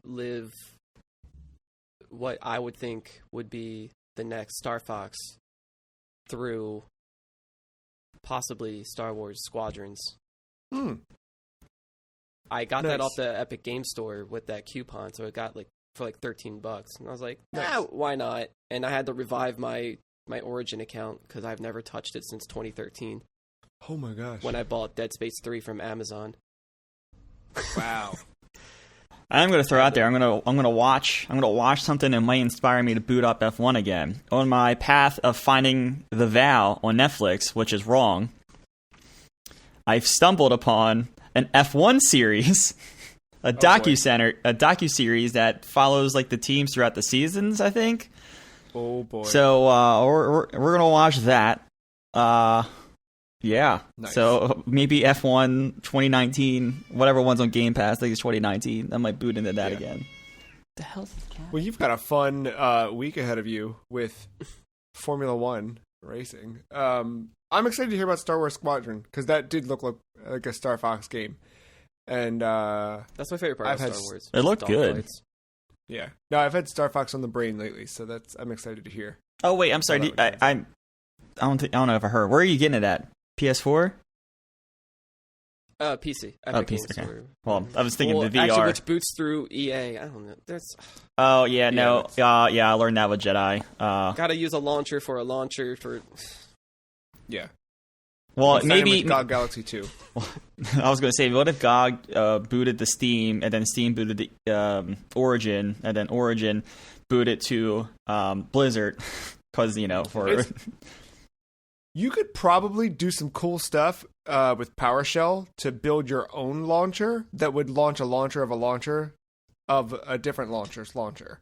live what I would think would be the next Star Fox through possibly Star Wars Squadrons. I got that Nice. off the Epic Game Store with that coupon, so it got for like $13, and I was like, Nice. why not? And I had to revive my Origin account because I've never touched it since 2013 Oh my gosh. when I bought Dead Space 3 from Amazon. Wow. I'm going to throw out there. I'm going to watch something that might inspire me to boot up F1 again. On my path of finding The Vow on Netflix, which is wrong, I've stumbled upon an F1 series, a docu-series that follows like the teams throughout the seasons, I think. Oh boy. So we're going to watch that. Yeah. Nice. So maybe F1 2019, whatever one's on Game Pass, I think it's 2019. I might boot into that again. The hell's this cat? Well, you've got a fun week ahead of you with Formula One racing. I'm excited to hear about Star Wars Squadron because that did look like a Star Fox game, and That's my favorite part I've of had Star Wars. It looked good. Dogfights. yeah. No, I've had Star Fox on the brain lately, so I'm excited to hear. Oh wait, I'm sorry. Oh, that would I don't know if I heard. Where are you getting it at? PS4? PC. Oh, Epic PC. Games Okay. Store. Well, I was thinking the VR. Actually, which boots through EA. I don't know. Oh yeah, no. that's- Yeah, I learned that with Jedi. Gotta use a launcher for a launcher for. Yeah. Well, Same maybe with GOG Galaxy 2. I was going to say, what if GOG booted the Steam, and then Steam booted the Origin, and then Origin booted to Blizzard, because for You could probably do some cool stuff with PowerShell to build your own launcher that would launch a launcher of a launcher of a different launcher's launcher.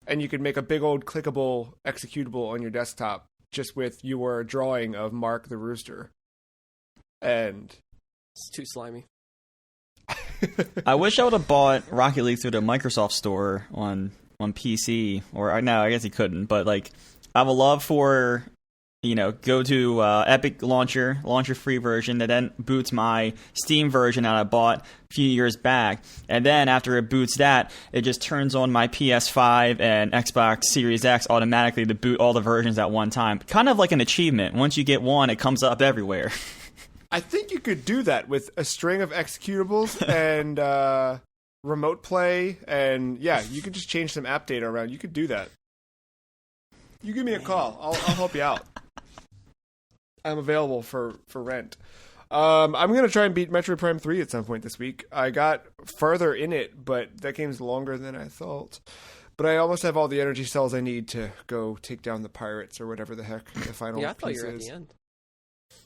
and you could make a big old clickable executable on your desktop just with your drawing of Marc the Rooster. And It's too slimy. I wish I would have bought Rocket League through the Microsoft Store on PC, or no, I guess he couldn't. But like, I would love for go to Epic launch a free version that then boots my Steam version that I bought a few years back, and then after it boots that, it just turns on my PS5 and Xbox Series X automatically to boot all the versions at one time. Kind of like an achievement. Once you get one, it comes up everywhere. I think you could do that with a string of executables and remote play, and yeah, you could just change some app data around. You could do that. You give me a call. I'll help you out. I'm available for rent. I'm going to try and beat Metroid Prime 3 at some point this week. I got further in it, but that game's longer than I thought. But I almost have all the energy cells I need to go take down the pirates or whatever the heck the final piece is. Yeah, I thought you were at the end.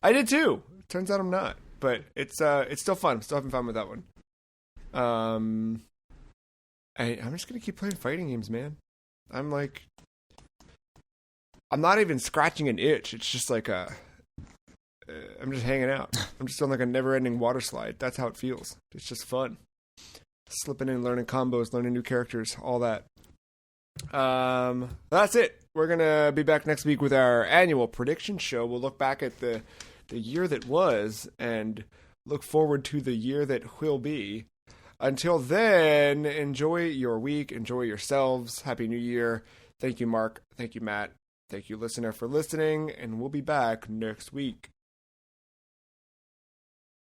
I did too. Turns out I'm not, but it's still fun. I'm still having fun with that one. I'm just gonna keep playing fighting games, man. I'm not even scratching an itch. It's just like I'm just hanging out. I'm just on like a never-ending water slide. That's how it feels. It's just fun. Slipping in, learning combos, learning new characters, all that. That's it. We're gonna be back next week with our annual prediction show. We'll look back at the year that was and look forward to the year that will be. Until then, enjoy your week. Enjoy yourselves. Happy New Year. Thank you, Marc. Thank you, Matt. Thank you, listener, for listening. And we'll be back next week.